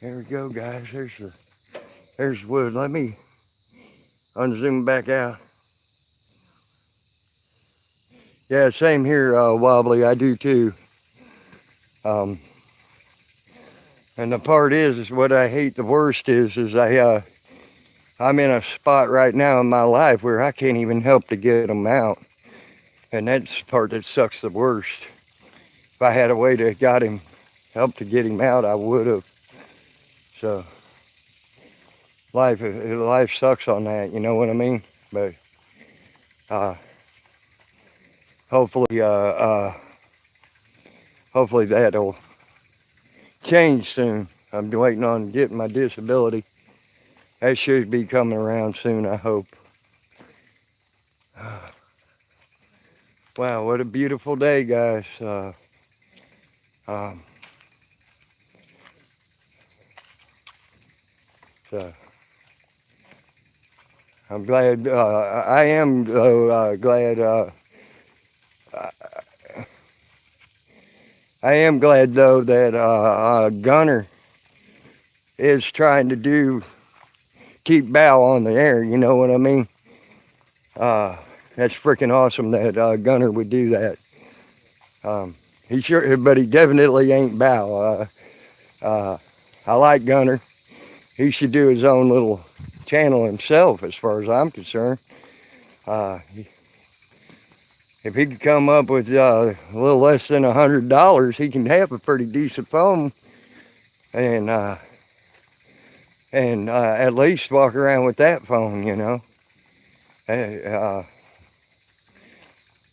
we go, guys. There's wood. Let me unzoom back out. Yeah, same here, Wobbly. I do too. And the part is what I hate the worst is I'm in a spot right now in my life where I can't even help to get them out. And that's the part that sucks the worst. If I had a way to help to get him out, I would have. So life sucks on that, you know what I mean? But hopefully that'll change soon. I'm waiting on getting my disability. That should be coming around soon, I hope. Wow, what a beautiful day, guys. So I'm glad. I am glad. I am glad though that Gunner is trying to keep Bow on the air. You know what I mean? That's freaking awesome that Gunner would do that. He sure, but he definitely ain't Bow. I like Gunner. He should do his own little channel himself, as far as I'm concerned. If he could come up with a little less than $100, he can have a pretty decent phone, and at least walk around with that phone, you know.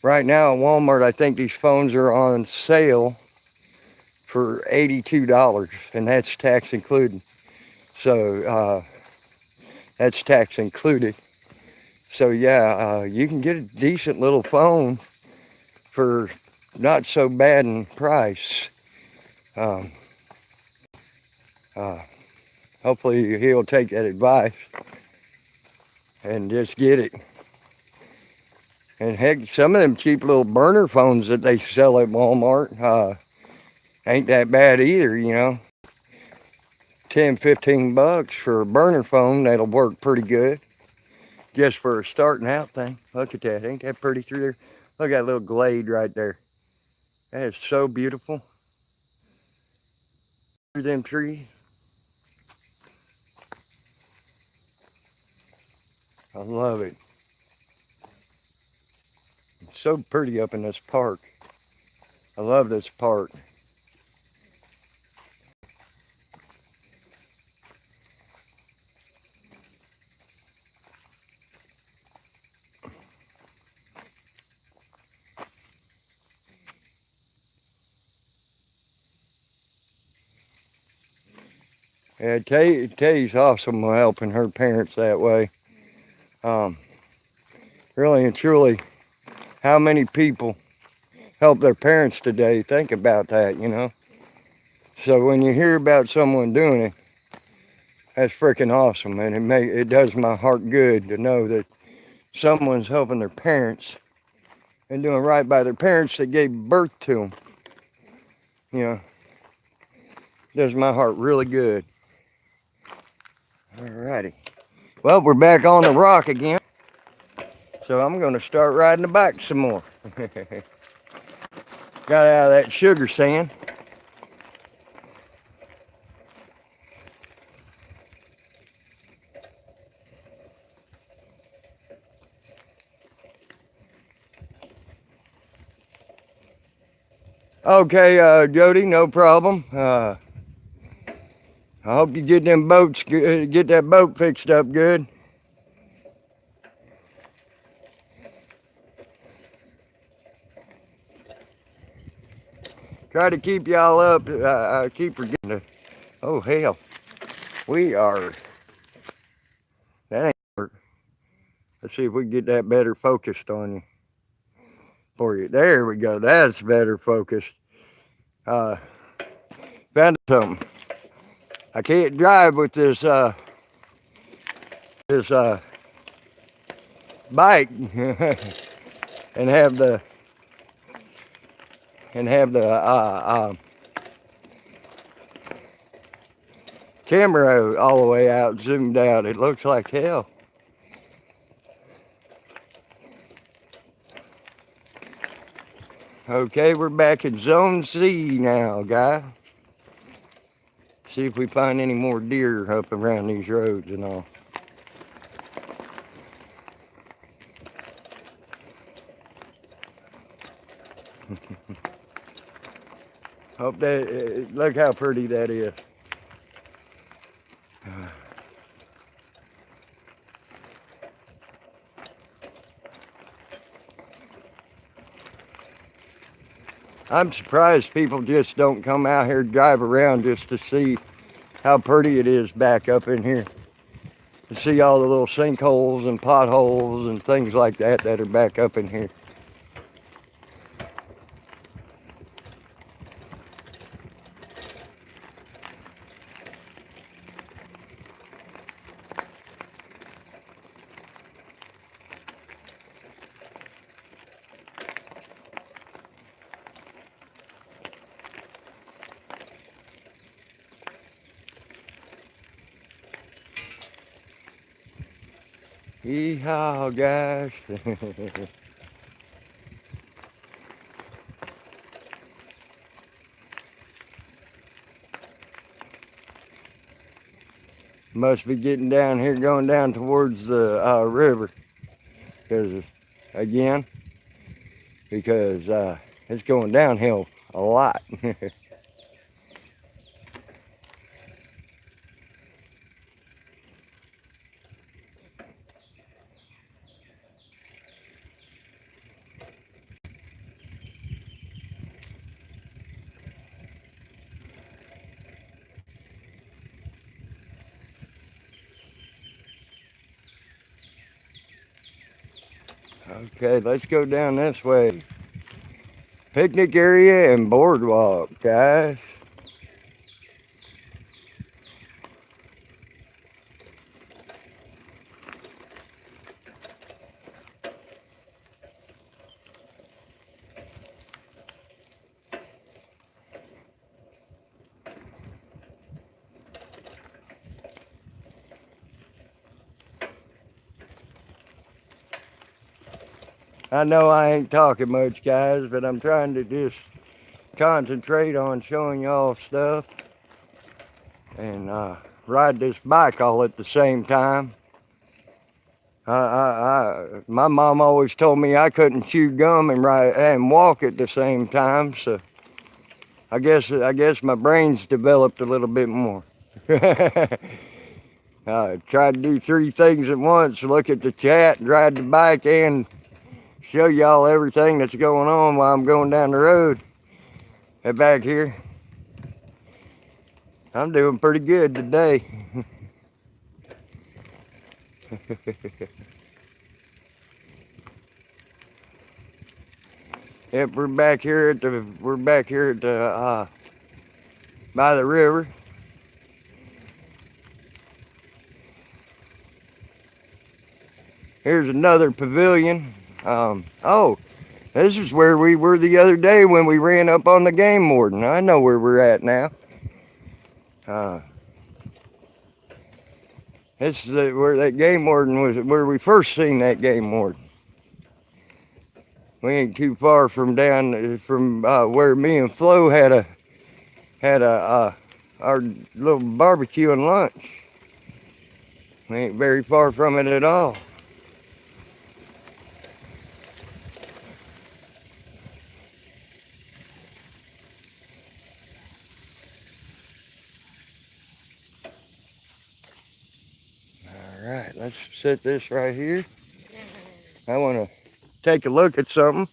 Right now at Walmart, I think these phones are on sale for $82, and that's tax included. So that's tax included. So yeah, you can get a decent little phone for not so bad in price. Hopefully he'll take that advice and just get it. And heck, some of them cheap little burner phones that they sell at Walmart ain't that bad either, you know. 10, 15 bucks for a burner phone, that'll work pretty good. Just for a starting out thing. Look at that, ain't that pretty through there? Look at that little glade right there. That is so beautiful. Through them trees. I love it. It's so pretty up in this park. I love this park. Yeah, Tay's awesome helping her parents that way. Um, really and truly, how many people help their parents today? Think about that, you know. So when you hear about someone doing it, that's freaking awesome, and it does my heart good to know that someone's helping their parents and doing right by their parents that gave birth to them. You know, does my heart really good. Alrighty. Well, we're back on the rock again. So I'm going to start riding the bike some more. Got out of that sugar sand. Okay, Jody, no problem. I hope you get them boats, get that boat fixed up good. Try to keep y'all up. I keep forgetting to. Oh hell, we are. That ain't work. Let's see if we can get that better focused on you. For you. There we go. That's better focused. Found something. I can't drive with this this bike and have the camera all the way out, zoomed out. It looks like hell. Okay, we're back in Zone C now, guys. See if we find any more deer up around these roads and all. Hope that, look how pretty that is. I'm surprised people just don't come out here and drive around just to see how pretty it is back up in here. To see all the little sinkholes and potholes and things like that that are back up in here. Yeehaw, guys. Must be getting down here, going down towards the river. Because, again, it's going downhill a lot. Okay, let's go down this way. Picnic area and boardwalk, guys. I know I ain't talking much, guys, but I'm trying to just concentrate on showing y'all stuff and ride this bike all at the same time. My mom always told me I couldn't chew gum and ride and walk at the same time, so I guess my brain's developed a little bit more. I tried to do three things at once: look at the chat, ride the bike, and show y'all everything that's going on while I'm going down the road. And back here, I'm doing pretty good today. Yep, we're back here at the by the river. Here's another pavilion. Oh, this is where we were the other day when we ran up on the game warden. I know where we're at now. This is where that game warden was, where we first seen that game warden. We ain't too far from where me and Flo had our little barbecue and lunch. We ain't very far from it at all. All right, let's set this right here. I want to take a look at something.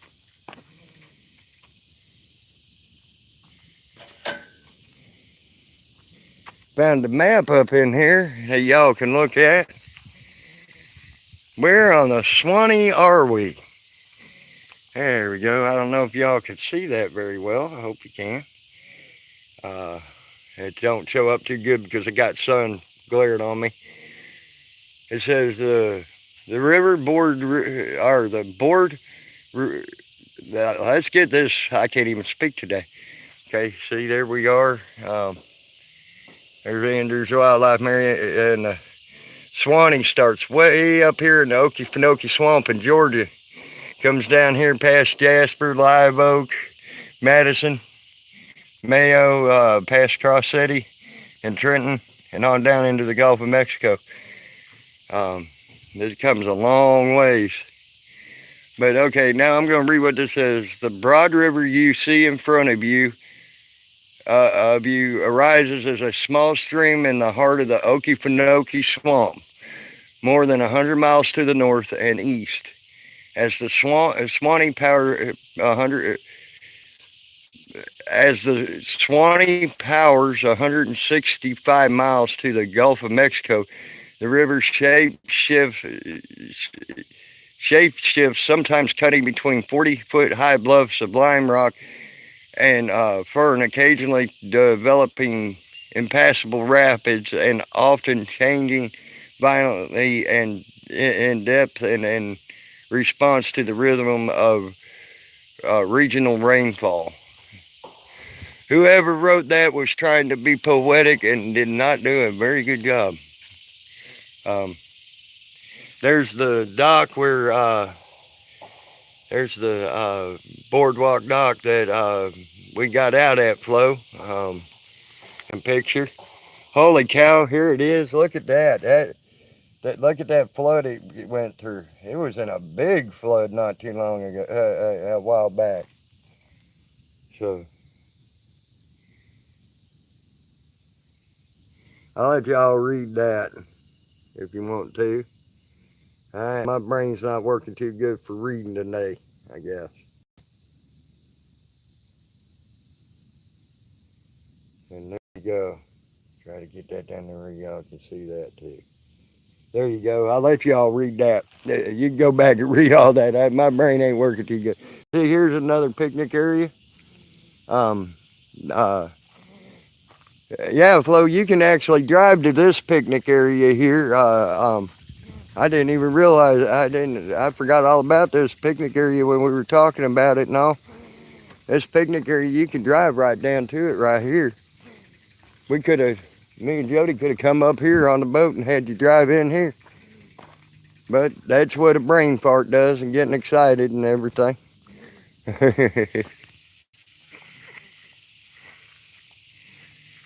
Found a map up in here that y'all can look at. Where on the Swanee are we? There we go. I don't know if y'all can see that very well. I hope you can. It don't show up too good because I got sun glared on me. It says the river board, or the board. Let's get this. I can't even speak today. Okay, see, there we are. There's Andrews Wildlife Area, and Swanee starts way up here in the Okefenokee Swamp in Georgia. Comes down here past Jasper, Live Oak, Madison, Mayo, past Cross City and Trenton, and on down into the Gulf of Mexico. This comes a long ways. But okay, now I'm going to read what this says. The broad river you see in front of you arises as a small stream in the heart of the Okefenokee Swamp, more than 100 miles to the north and east. As the Swanee powers 165 miles to the Gulf of Mexico, the river shape shifts, sometimes cutting between 40-foot high bluffs of lime rock and fern, occasionally developing impassable rapids, and often changing violently and in depth and in response to the rhythm of regional rainfall. Whoever wrote that was trying to be poetic and did not do a very good job. There's the dock where there's the boardwalk dock that we got out at, Flo. And picture. Holy cow, here it is. Look at that. Look at that flood it went through. It was in a big flood not too long ago, a while back. So I'll let y'all read that if you want to. My brain's not working too good for reading today, I guess. And there you go. Try to get that down there where y'all can see that too. There you go. I'll let y'all read that. You can go back and read all that. My brain ain't working too good. See, here's another picnic area. Yeah, Flo, you can actually drive to this picnic area here. I didn't even realize, I forgot all about this picnic area when we were talking about it and all. This picnic area, you can drive right down to it right here. Me and Jody could have come up here on the boat and had you drive in here. But that's what a brain fart does, and getting excited and everything.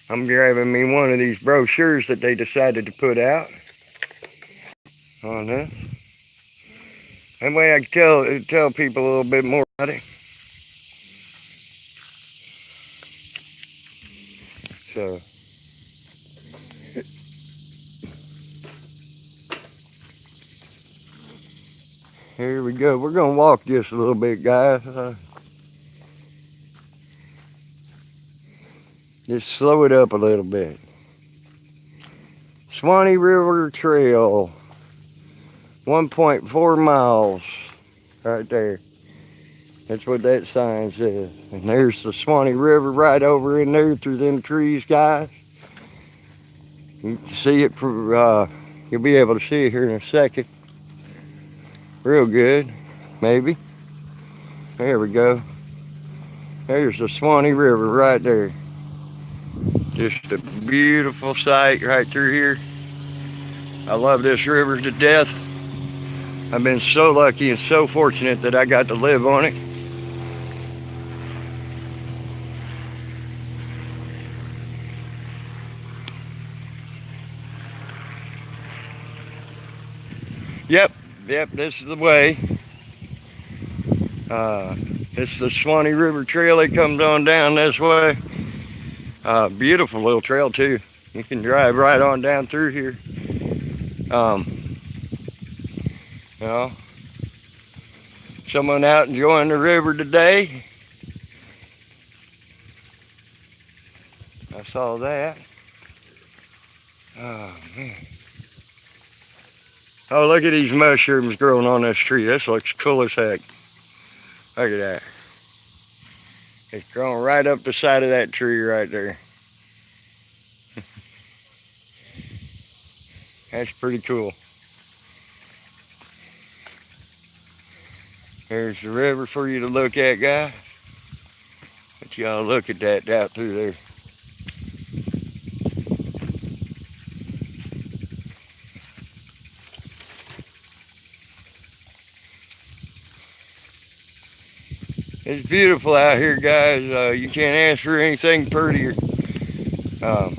I'm grabbing me one of these brochures that they decided to put out on this. That way I can tell people a little bit more about it. So here we go. We're gonna walk just a little bit, guys. Just slow it up a little bit. Swanee River Trail, 1.4 miles, right there. That's what that sign says. And there's the Swanee River right over in there through them trees, guys. You can see it, you'll be able to see it here in a second. Real good, maybe. There we go. There's the Swanee River right there. Just a beautiful sight right through here. I love this river to death. I've been so lucky and so fortunate that I got to live on it. Yep, this is the way. It's the Swanee River Trail. It comes on down this way. Beautiful little trail too. You can drive right on down through here. You know, someone out enjoying the river today. I saw that. Oh man. Oh, look at these mushrooms growing on this tree. This looks cool as heck. Look at that. It's growing right up the side of that tree right there. That's pretty cool. There's the river for you to look at, guys. Let y'all look at that out through there. It's beautiful out here, guys. You can't ask for anything prettier. I'd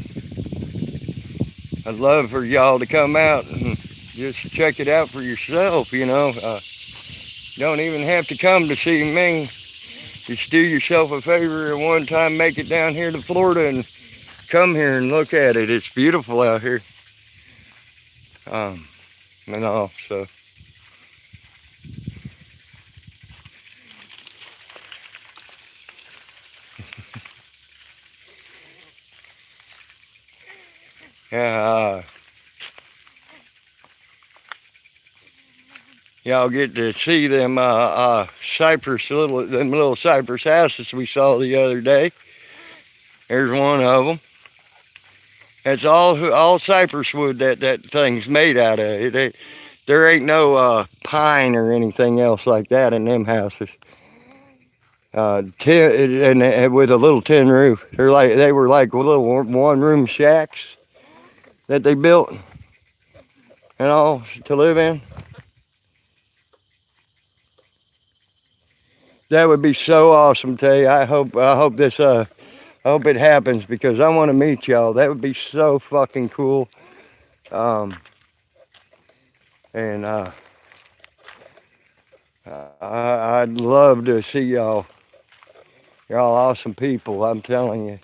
love for y'all to come out and just check it out for yourself, you know. Don't even have to come to see me. Just do yourself a favor and one time make it down here to Florida and come here and look at it. It's beautiful out here. And all, so. Yeah, y'all get to see them them little cypress houses we saw the other day. There's one of them. That's all cypress wood that thing's made out of. There ain't no pine or anything else like that in them houses. Tin and with a little tin roof. They were like little one-room shacks that they built and all to live in. That would be so awesome, Tay. I hope it happens because I want to meet y'all. That would be so fucking cool. And I'd love to see y'all. Y'all awesome people, I'm telling you.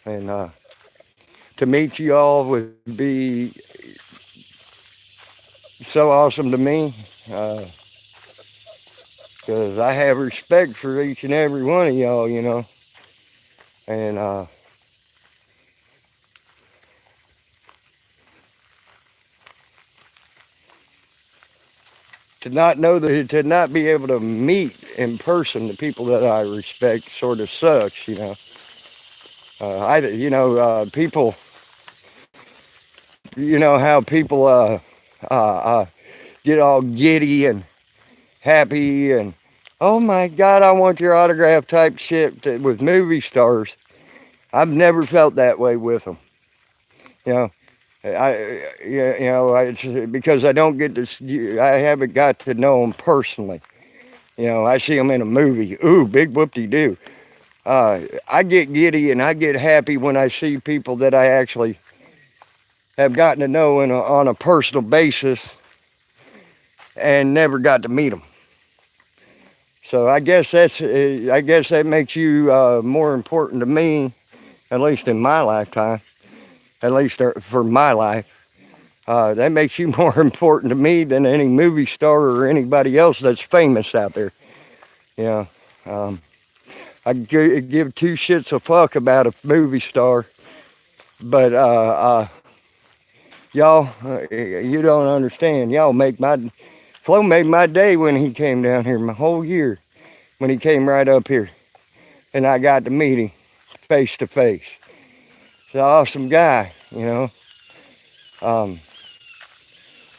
And to meet y'all would be so awesome to me. Because I have respect for each and every one of y'all, you know. And to not be able to meet in person the people that I respect sort of sucks, you know. People, you know how people get all giddy and happy and, oh my God, I want your autograph type shit with movie stars. I've never felt that way with them. You know, it's because I don't get to, I haven't got to know them personally. You know, I see them in a movie. Ooh, big whoop-de-doo. I get giddy and I get happy when I see people that I actually have gotten to know on a personal basis and never got to meet them. So I guess that makes you more important to me, at least in my lifetime, at least for my life. That makes you more important to me than any movie star or anybody else that's famous out there. You know, I give two shits a fuck about a movie star, but y'all, you don't understand. Flo made my day when he came down here, my whole year, when he came right up here, and I got to meet him face to face. He's an awesome guy, you know.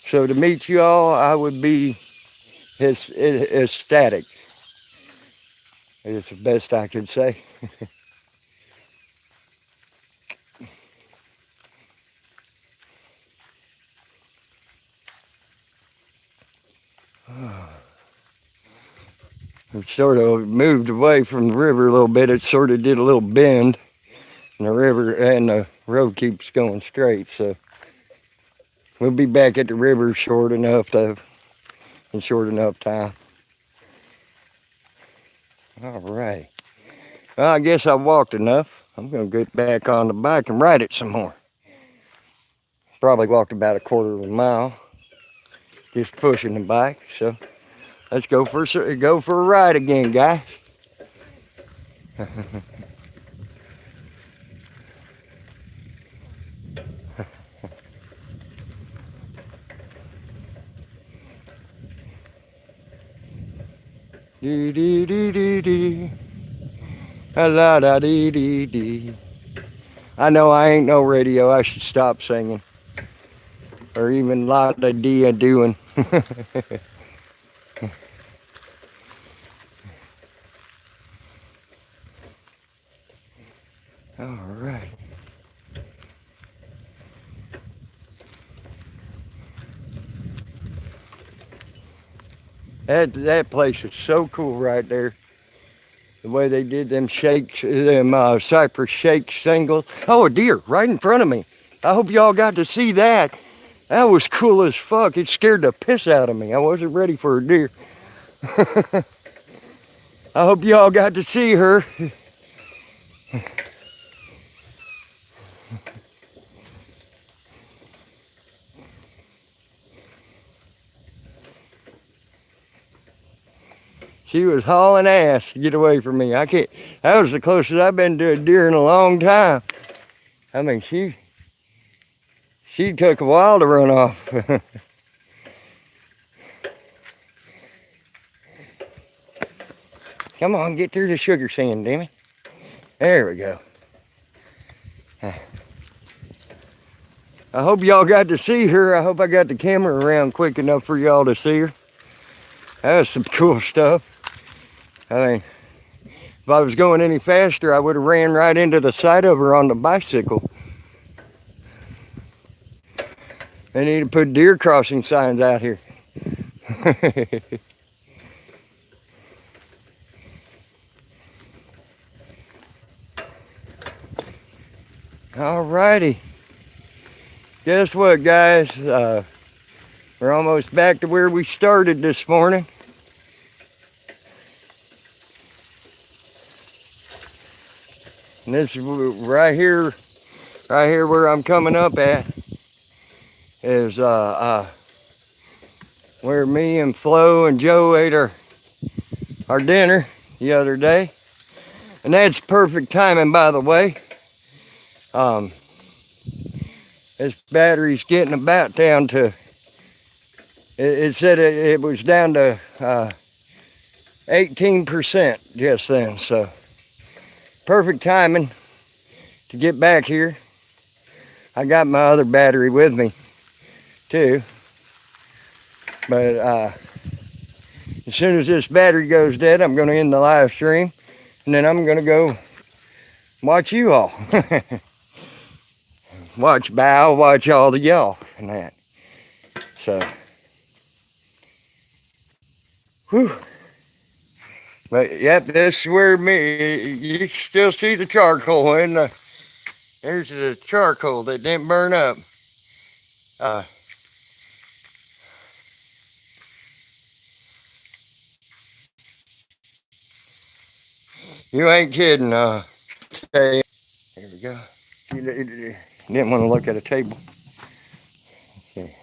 So to meet you all, I would be ecstatic. It's the best I could say. It sort of moved away from the river a little bit. It sort of did a little bend, and the road keeps going straight. So we'll be back at the river in short enough time. All right. Well, I guess I walked enough. I'm going to get back on the bike and ride it some more. Probably walked about a quarter of a mile, just pushing the bike. So let's go for a ride again, guys. Dee dee dee dee dee. La da dee dee dee. I know I ain't no radio. I should stop singing. Or even la da dee doing. All right. That place is so cool right there. The way they did them shakes, them Cypress shake singles. Oh, a deer right in front of me. I hope y'all got to see that. That was cool as fuck. It scared the piss out of me. I wasn't ready for a deer. I hope y'all got to see her. She was hauling ass to get away from me. That was the closest I've been to a deer in a long time. I mean, she took a while to run off. Come on, get through the sugar sand, damn it. There we go. I hope y'all got to see her. I hope I got the camera around quick enough for y'all to see her. That was some cool stuff. I mean, if I was going any faster, I would have ran right into the side of her on the bicycle. They need to put deer crossing signs out here. Alrighty. Guess what, guys? We're almost back to where we started this morning. And this right here where I'm coming up at is where me and Flo and Joe ate our dinner the other day. And that's perfect timing, by the way. This battery's getting about down to, it said it was down to 18% just then. So perfect timing to get back here. I got my other battery with me too. But as soon as this battery goes dead, I'm going to end the live stream. And then I'm going to go watch you all. Watch Bow, watch all the y'all and that. So, whew. But yep, this is where you still see the charcoal there's the charcoal that didn't burn up. Uh, you ain't kidding. Hey, here we go. You didn't want to look at a table. Okay.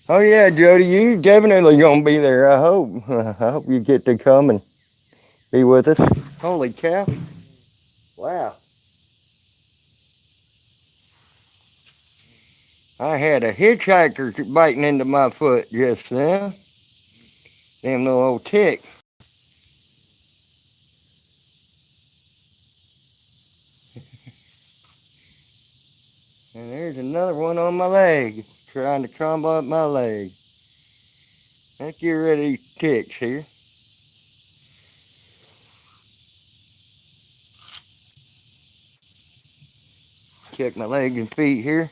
Oh yeah, Jody, you definitely gonna be there. I hope. I hope you get to come and be with us. Holy cow! Wow. I had a hitchhiker biting into my foot just now. Damn little old tick. And there's another one on my leg, trying to crumble up my leg. Let's get rid of these ticks here. Check my legs and feet here.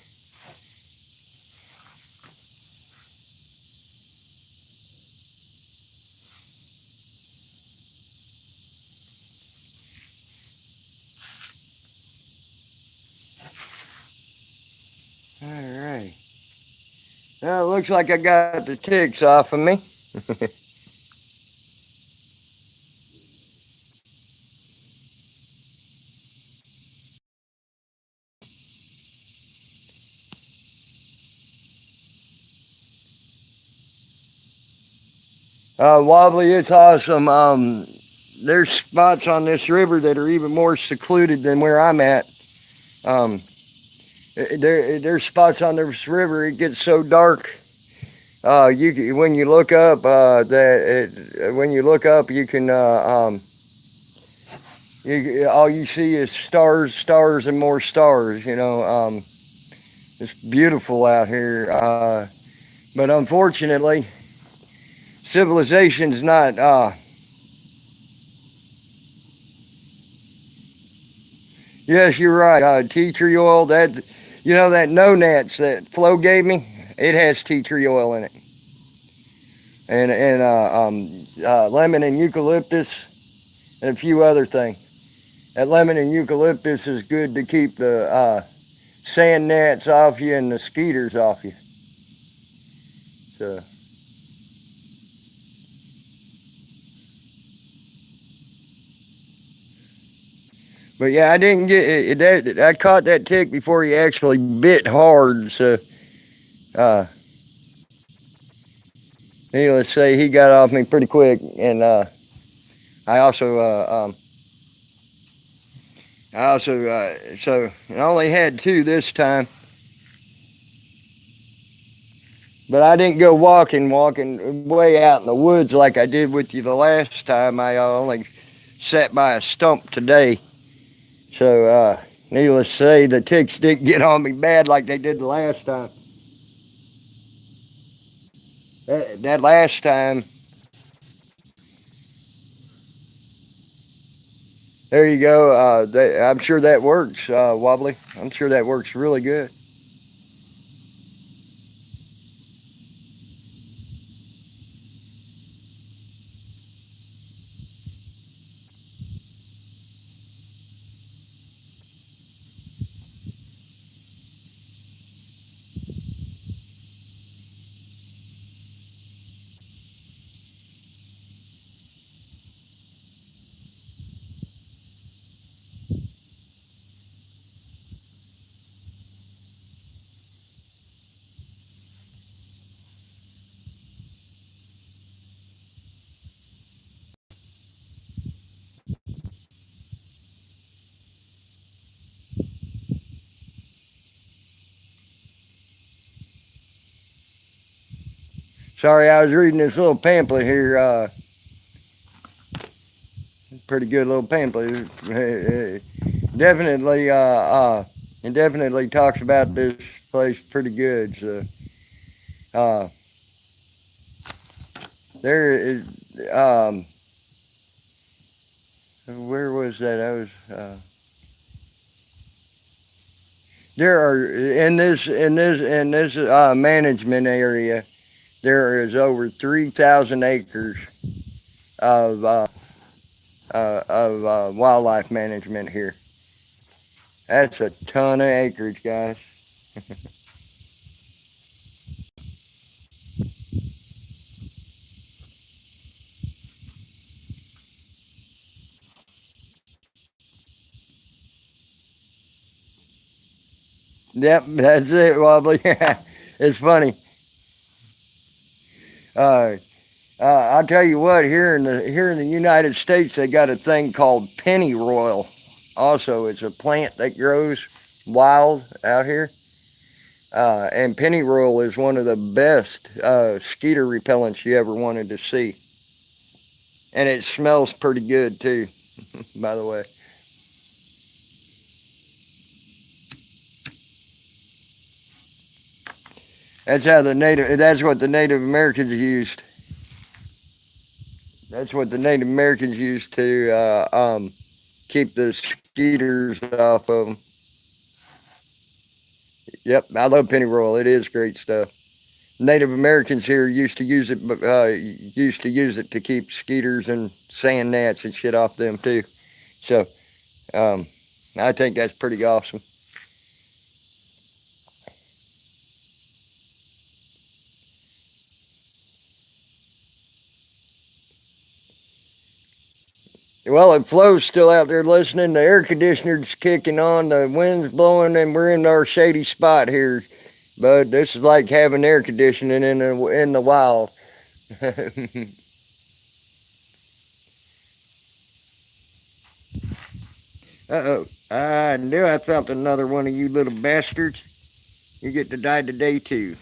All right. Now it looks like I got the ticks off of me. Wobbly, it's awesome. There's spots on this river that are even more secluded than where I'm at. Um, there's spots on this river. It gets so dark. When you look up, when you look up, you can all you see is stars, stars, and more stars. It's beautiful out here. But unfortunately, civilization's not. Yes, you're right. Tea tree oil. That no nats that Flo gave me. It has tea tree oil in it, and lemon and eucalyptus and a few other things. That lemon and eucalyptus is good to keep the sand gnats off you and the skeeters off you. So, but yeah, I didn't get that. I caught that tick before he actually bit hard. So, uh, needless to say, he got off me pretty quick, and I also, so I only had two this time. But I didn't go walking way out in the woods like I did with you the last time. I only sat by a stump today. So, needless to say, the ticks didn't get on me bad like they did the last time. That last time, there you go. I'm sure that works, Wobbly. I'm sure that works really good. Sorry, I was reading this little pamphlet here. Pretty good little pamphlet. Definitely, it definitely talks about this place pretty good. So, uh, there is, where was that? I was, there are in this management area, there is over 3,000 acres of of wildlife management here. That's a ton of acreage, guys. Yep, that's it, Wobbly. It's funny. Uh, I'll tell you what. Here in the United States, they got a thing called pennyroyal. Also, it's a plant that grows wild out here. And pennyroyal is one of the best skeeter repellents you ever wanted to see, and it smells pretty good too. By the way, That's what the Native Americans used. That's what the Native Americans used to keep the skeeters off of them. Yep, I love pennyroyal. It is great stuff. Native Americans here used to use it to keep skeeters and sand gnats and shit off them too. So um, I think that's pretty awesome. Well, if Flo's still out there listening, the air conditioner's kicking on, the wind's blowing, and we're in our shady spot here. But this is like having air conditioning in the wild. Uh-oh. I knew I felt another one of you little bastards. You get to die today, too.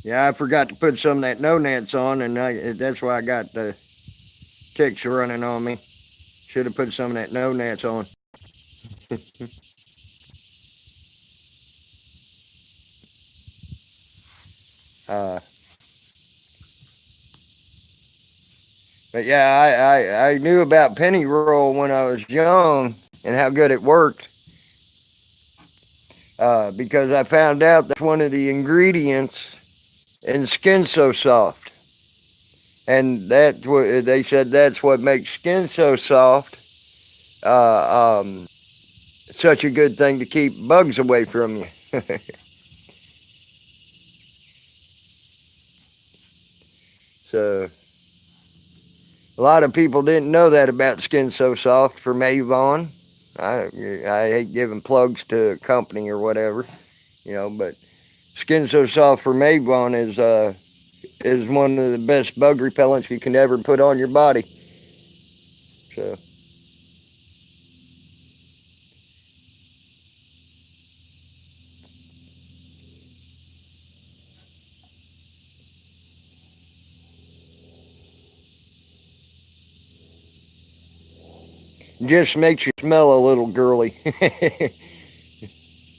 Yeah, I forgot to put some of that no nets on, and that's why I got the ticks running on me. Should have put some of that no nets on. uh, but yeah, I knew about pennyroyal when I was young and how good it worked because I found out that's one of the ingredients in Skin So Soft. And that's what they said, that's what makes skin so soft. Such a good thing to keep bugs away from you. So a lot of people didn't know that about Skin So Soft from Avon. I hate giving plugs to a company or whatever, but Skin So Soft from Avon is one of the best bug repellents you can ever put on your body. So just makes you smell a little girly.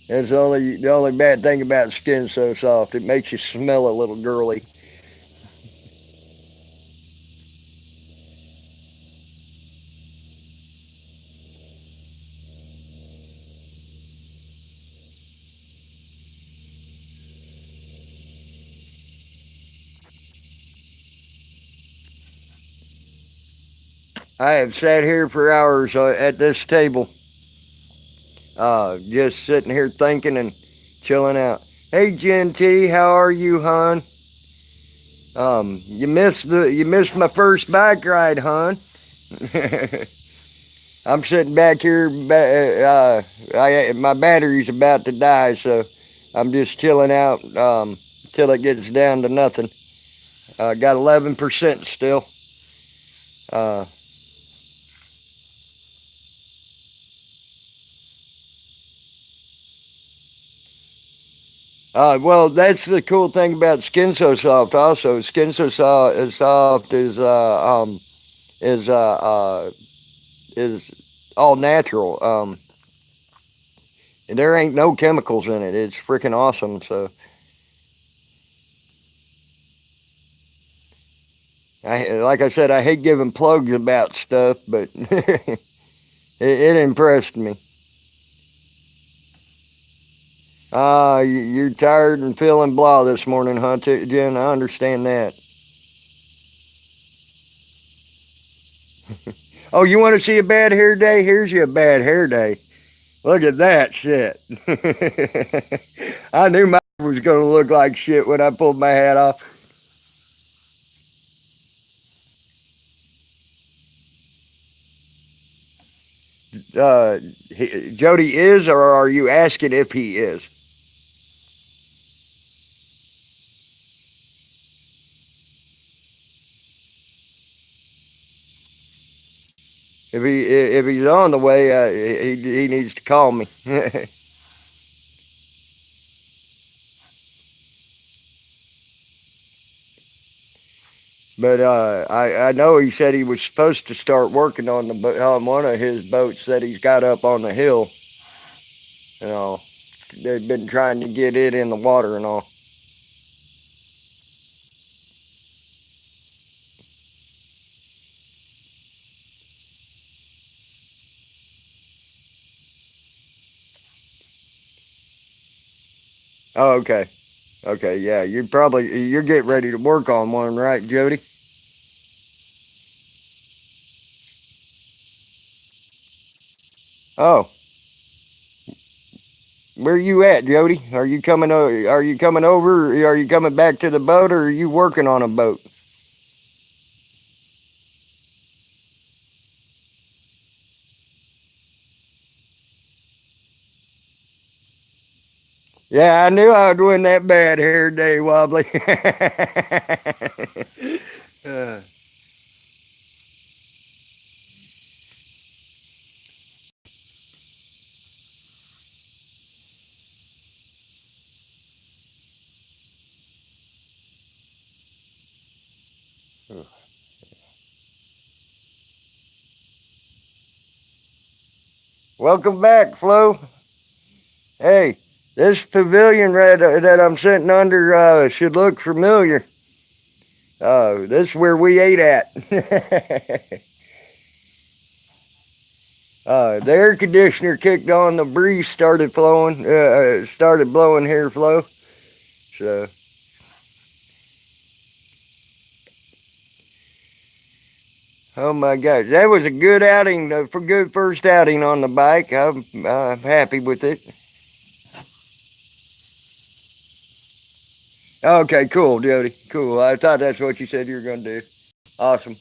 That's the only bad thing about Skin So Soft. It makes you smell a little girly. I have sat here for hours at this table, just sitting here thinking and chilling out. Hey, Gen T, how are you, hon? You missed my first bike ride, hon. I'm sitting back here. My battery's about to die, so I'm just chilling out till it gets down to nothing. Got 11% still. Uh, well, that's the cool thing about Skin So Soft. Also, Skin So Soft is uh, uh, is all natural. And there ain't no chemicals in it. It's freaking awesome. So, like I said, I hate giving plugs about stuff, but it impressed me. You're tired and feeling blah this morning, huh, Jen? I understand that. Oh, you want to see a bad hair day? Here's you a bad hair day. Look at that shit. I knew my was going to look like shit when I pulled my hat off. Uh, Jody is, or are you asking if he is? If he's on the way, he needs to call me. But I know he said he was supposed to start working on on one of his boats that he's got up on the hill. You know, they've been trying to get it in the water and all. Oh, okay, okay, yeah. You're getting ready to work on one, right, Jody? Oh, where you at, Jody? Are you coming? Are you coming over? Are you coming back to the boat, or are you working on a boat? Yeah, I knew I would win that bad hair day, Wobbly. uh, Welcome back, Flo. Hey, this pavilion that I'm sitting under should look familiar. This is where we ate at. The air conditioner kicked on, the breeze started flowing, started blowing here, Flo. So, oh my gosh, that was a good outing, for good first outing on the bike. I'm happy with it. Okay, cool, Jody. Cool. I thought that's what you said you were going to do. Awesome.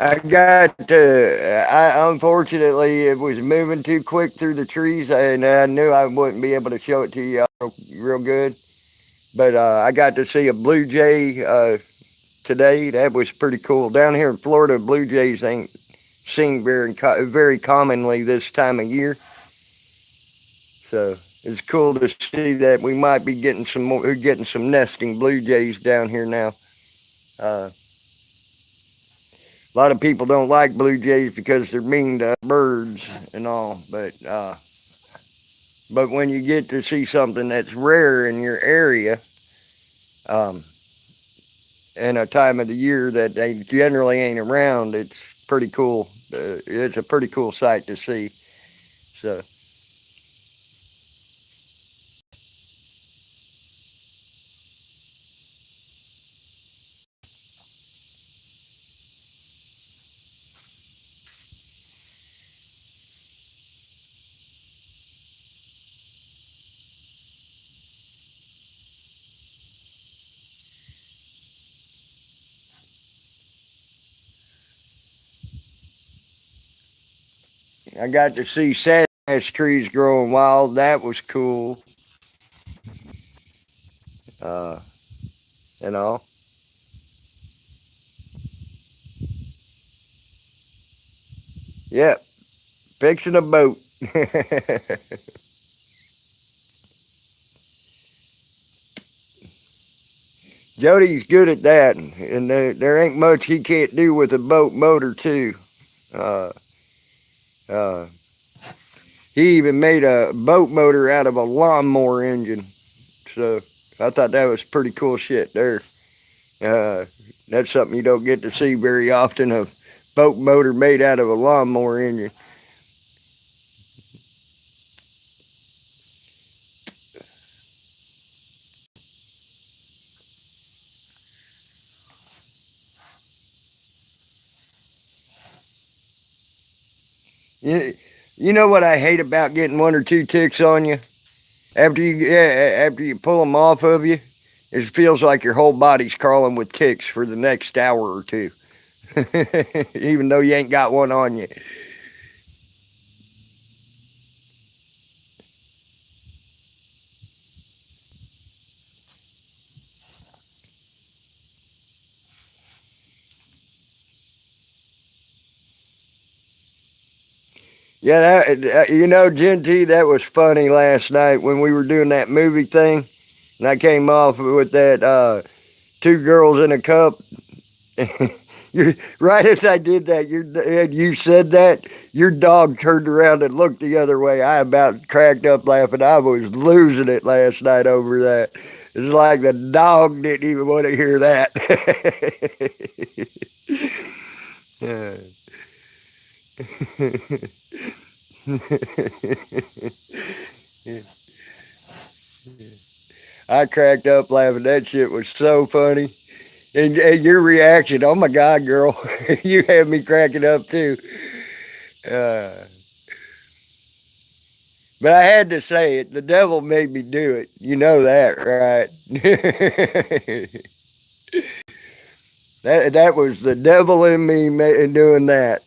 I unfortunately it was moving too quick through the trees, and I knew I wouldn't be able to show it to you real good. But I got to see a blue jay today. That was pretty cool. Down here in Florida, blue jays ain't seen very commonly this time of year. So it's cool to see that we might be getting some nesting blue jays down here now. Uh, a lot of people don't like blue jays because they're mean to birds and all, but when you get to see something that's rare in your area, um, in a time of the year that they generally ain't around, it's pretty cool. It's a pretty cool sight to see. So I got to see sage trees growing wild. That was cool. Uh, you know, yeah, fixing a boat. Jody's good at that, and there ain't much he can't do with a boat motor too. Uh, uh, he even made a boat motor out of a lawnmower engine. So I thought that was pretty cool shit there. Uh, that's something you don't get to see very often. A boat motor made out of a lawnmower engine. You, you know what I hate about getting one or two ticks on you after you pull them off of you? It feels like your whole body's crawling with ticks for the next hour or two, even though you ain't got one on you. Yeah, you know, Genty, that was funny last night when we were doing that movie thing, and I came off with that two girls in a cup. you right as I did that, you said that your dog turned around and looked the other way. I about cracked up laughing. I was losing it last night over that. It's like the dog didn't even want to hear that. Yeah. I cracked up laughing. That shit was so funny. And your reaction, oh my God, girl, you had me cracking up too. Uh, but I had to say it. The devil made me do it. You know that, right? that was the devil in me doing that.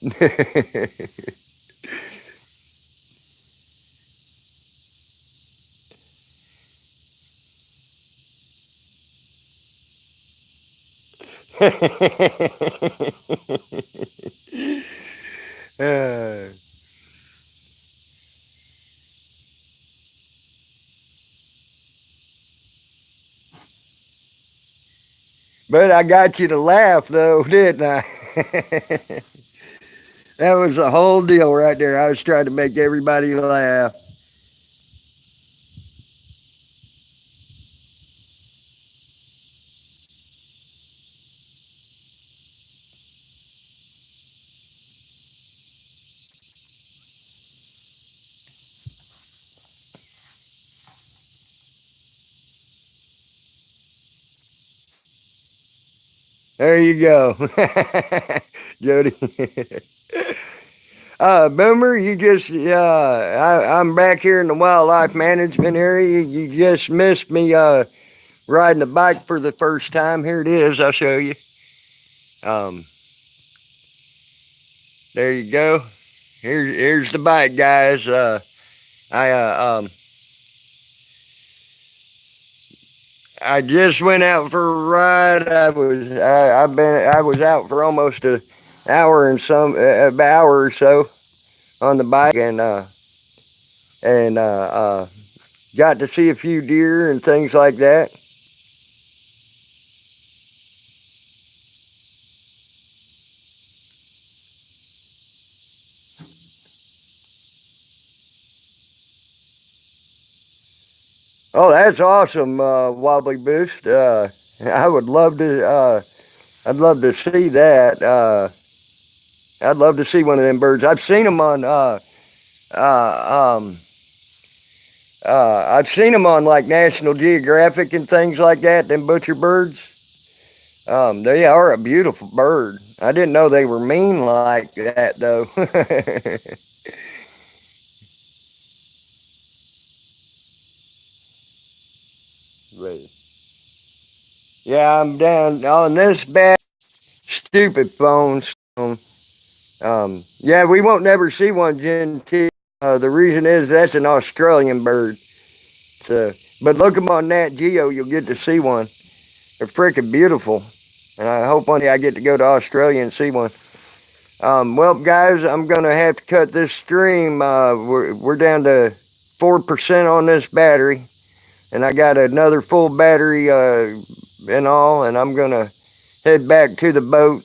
Uh, but I got you to laugh though, didn't I? That was the whole deal right there. I was trying to make everybody laugh. There you go, Jody. Boomer, you just, I'm back here in the wildlife management area. You just missed me riding a bike for the first time. Here it is. I'll show you. Um, there you go. Here's the bike, guys. I I just went out for a ride. I was out for almost an hour and some hour or so on the bike, and got to see a few deer and things like that. Oh, that's awesome, Wobbly Boost. I would love to. I'd love to see that. I'd love to see one of them birds. I've seen them on. Uh, um, I've seen them on like National Geographic and things like that. Them butcher birds. They are a beautiful bird. I didn't know they were mean like that though. But, yeah, I'm down on this bad stupid phone. Yeah, we won't never see one, Gen T. The reason is that's an Australian bird. So, but look them on Nat Geo, you'll get to see one. They're freaking beautiful, and I hope one day I get to go to Australia and see one. Well, guys, I'm gonna have to cut this stream. We're down to 4% on this battery, and I got another full battery and all, and I'm gonna head back to the boat.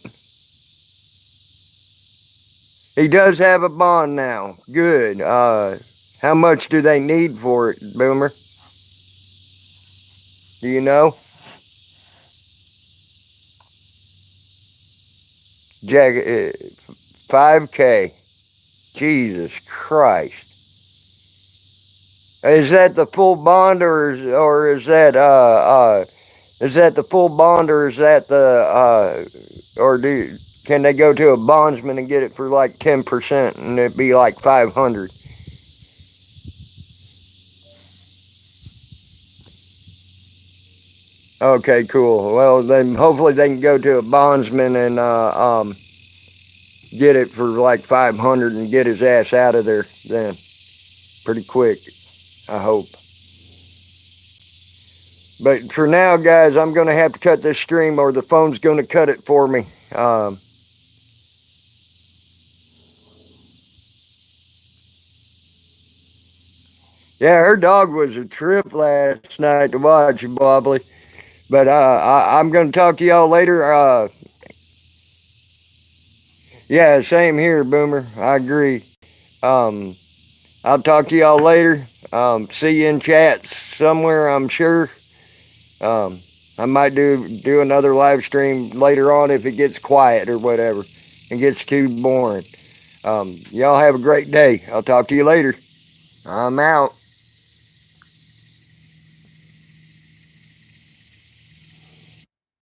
He does have a bond now. Good. How much do they need for it, Boomer? Do you know? Jack, 5K. Jesus Christ. Is that the full bond, or is that the full bond, or is that or can they go to a bondsman and get it for like 10% and it'd be like 500? Okay, cool. Well, then hopefully they can go to a bondsman and get it for like 500 and get his ass out of there then pretty quick, I hope. But for now, guys, I'm going to have to cut this stream or the phone's going to cut it for me. Yeah, her dog was a trip last night to watch, Wobbly. But I'm going to talk to y'all later. Yeah, same here, Boomer. I agree. Um, I'll talk to y'all later. See you in chats somewhere, I'm sure. Um, I might do another live stream later on if it gets quiet or whatever and gets too boring. Y'all have a great day. I'll talk to you later. I'm out.